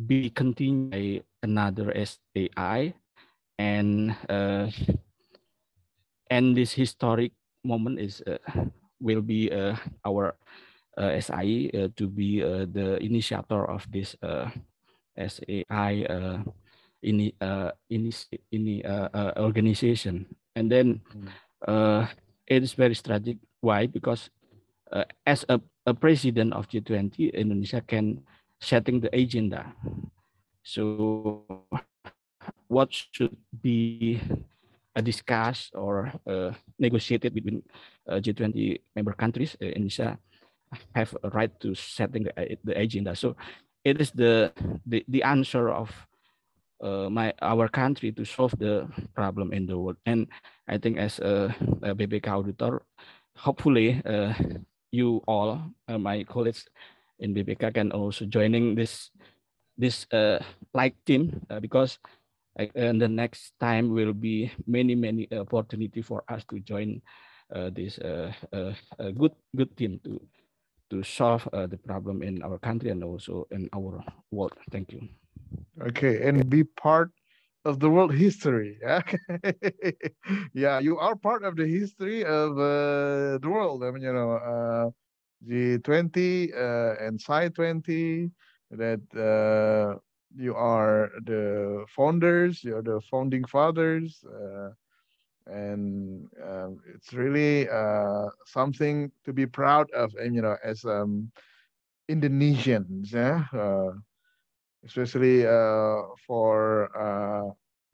be continued by another SAI, and this historic moment is will be our SI to be the initiator of this SAI organization. And then it is very strategic. Why? Because as a president of G20, Indonesia can setting the agenda. So what should be discussed or negotiated between G20 member countries, Indonesia have a right to setting the agenda. So it is the answer of our country to solve the problem in the world. And I think as a BPK auditor, hopefully you all, my colleagues in BPK, can also joining this like team, because and the next time will be many opportunity for us to join this good team to solve the problem in our country and also in our world. Thank you. Okay, and be part of the world history. Yeah, you are part of the history of the world. I mean, G20 and Sci20, that you are the founders, you're the founding fathers, and it's really something to be proud of, and as Indonesians, yeah. Especially for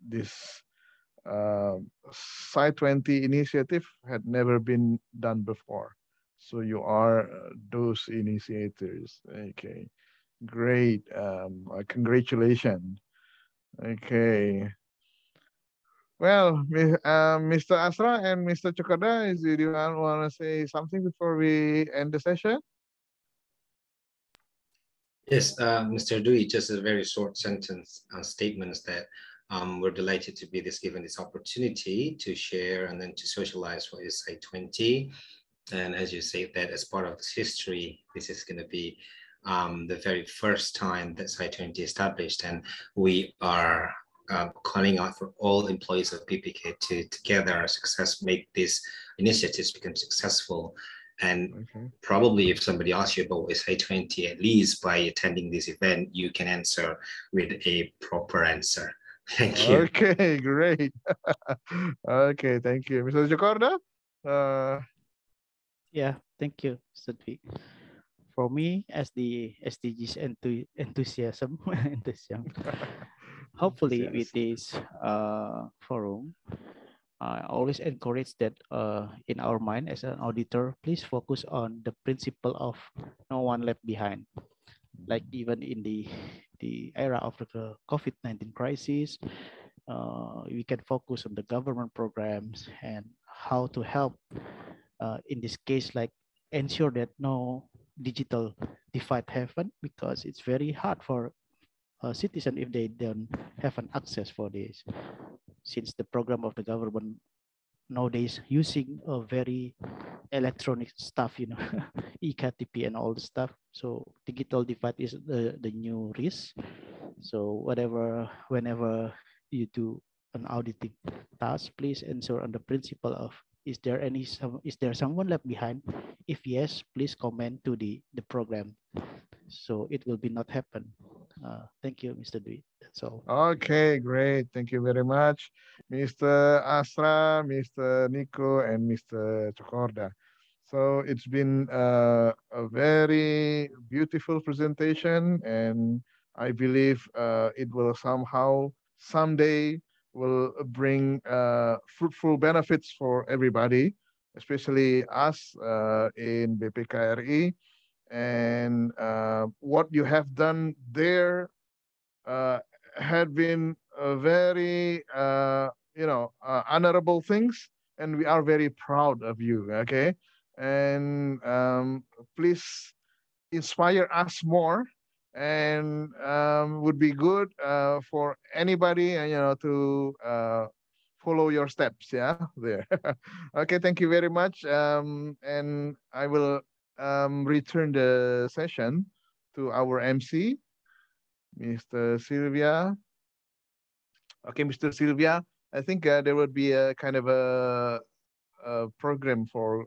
this Sci20 initiative had never been done before. So you are those initiators. Okay, great. Congratulations. Okay. Well, Mr. Asra and Mr. Chokoda, do you want to say something before we end the session? Yes, Mr. Dewey, just a very short sentence statements that we're delighted to be given this opportunity to share and then to socialize for SI20. And as you say, that as part of this history, this is going to be the very first time that SI20 established, and we are calling out for all employees of PPK to together make these initiatives become successful. And probably if somebody asks you about SI20, at least by attending this event, you can answer with a proper answer. Thank you. Okay, great. Okay, thank you. Mr. Jakarta? Yeah, thank you, Mr. Dwi. for me, as the SDGs enthusiasm, hopefully with this forum, I always encourage that in our mind as an auditor, please focus on the principle of no one left behind. Like even in the era of the COVID-19 crisis, we can focus on the government programs and how to help in this case, like ensure that no digital divide happen, because it's very hard for a citizen if they don't have an access for this, since the program of the government nowadays using a very electronic stuff, eKTP and all the stuff. So digital divide is the new risk. So whenever you do an auditing task, please ensure on the principle of is there someone left behind? If yes, please comment to the program, so it will be not happen. Thank you, Mr. Dwi. That's all. Okay, great. Thank you very much, Mr. Asra, Mr. Nico, and Mr. Chokorda. So it's been a very beautiful presentation, and I believe it will someday will bring fruitful benefits for everybody, especially us in BPKRI. And what you have done there had been very, honorable things, and we are very proud of you. Okay, and please inspire us more, and would be good for anybody, to follow your steps. Yeah, there. Okay, thank you very much. And I will return the session to our MC, Mr. Sylvia. Okay, Mr. Sylvia, I think there would be a kind of a program for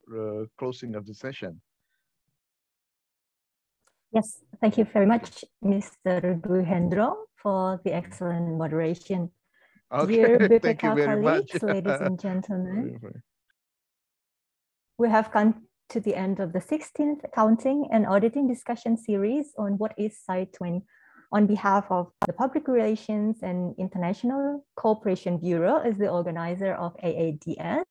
closing of the session. Yes, thank you very much, Mr. Duhendro, for the excellent moderation. Okay, Dear BPK thank you very colleagues, much. ladies and gentlemen, we have come to the end of the 16th Accounting and Auditing Discussion Series on what is Site 20. On behalf of the Public Relations and International Cooperation Bureau as the organizer of AADS,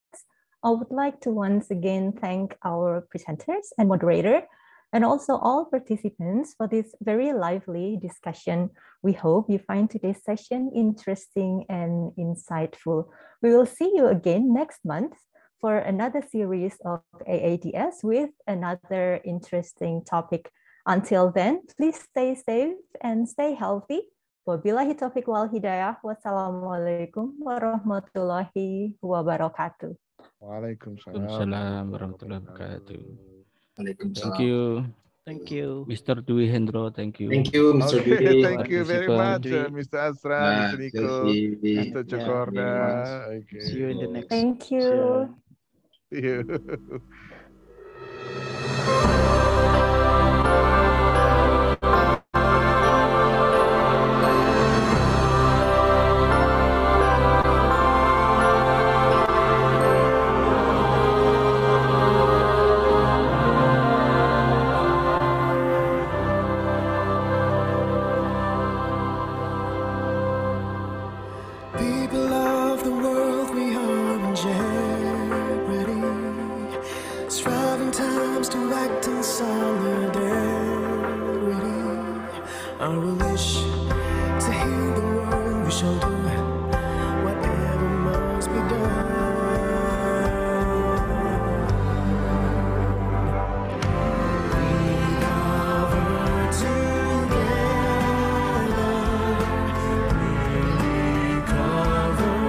I would like to once again thank our presenters and moderator, and also all participants for this very lively discussion. We hope you find today's session interesting and insightful. We will see you again next month for another series of AADS with another interesting topic. Until then, please stay safe and stay healthy. Wabillahi taufiq wal hidayah. Wassalamualaikum warahmatullahi wabarakatuh. Waalaikumsalam warahmatullahi wabarakatuh. Waalaikumsalam. Thank you. Thank you. Mr. Dwi Hendro, thank you. Thank you, Mr. Okay, Dwi. thank you very much, Dwi. Mr. Asra, Mr. Nico, Mr. Yeah, Chokorda. Okay. see you in the next Thank you. session. See you. People of the world, we are in jeopardy, striving times to act in solidarity. Our wish to heal the world, we shall do whatever must be done. We cover together, we cover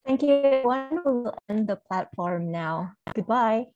Thank you, everyone. We'll end the platform now. Goodbye.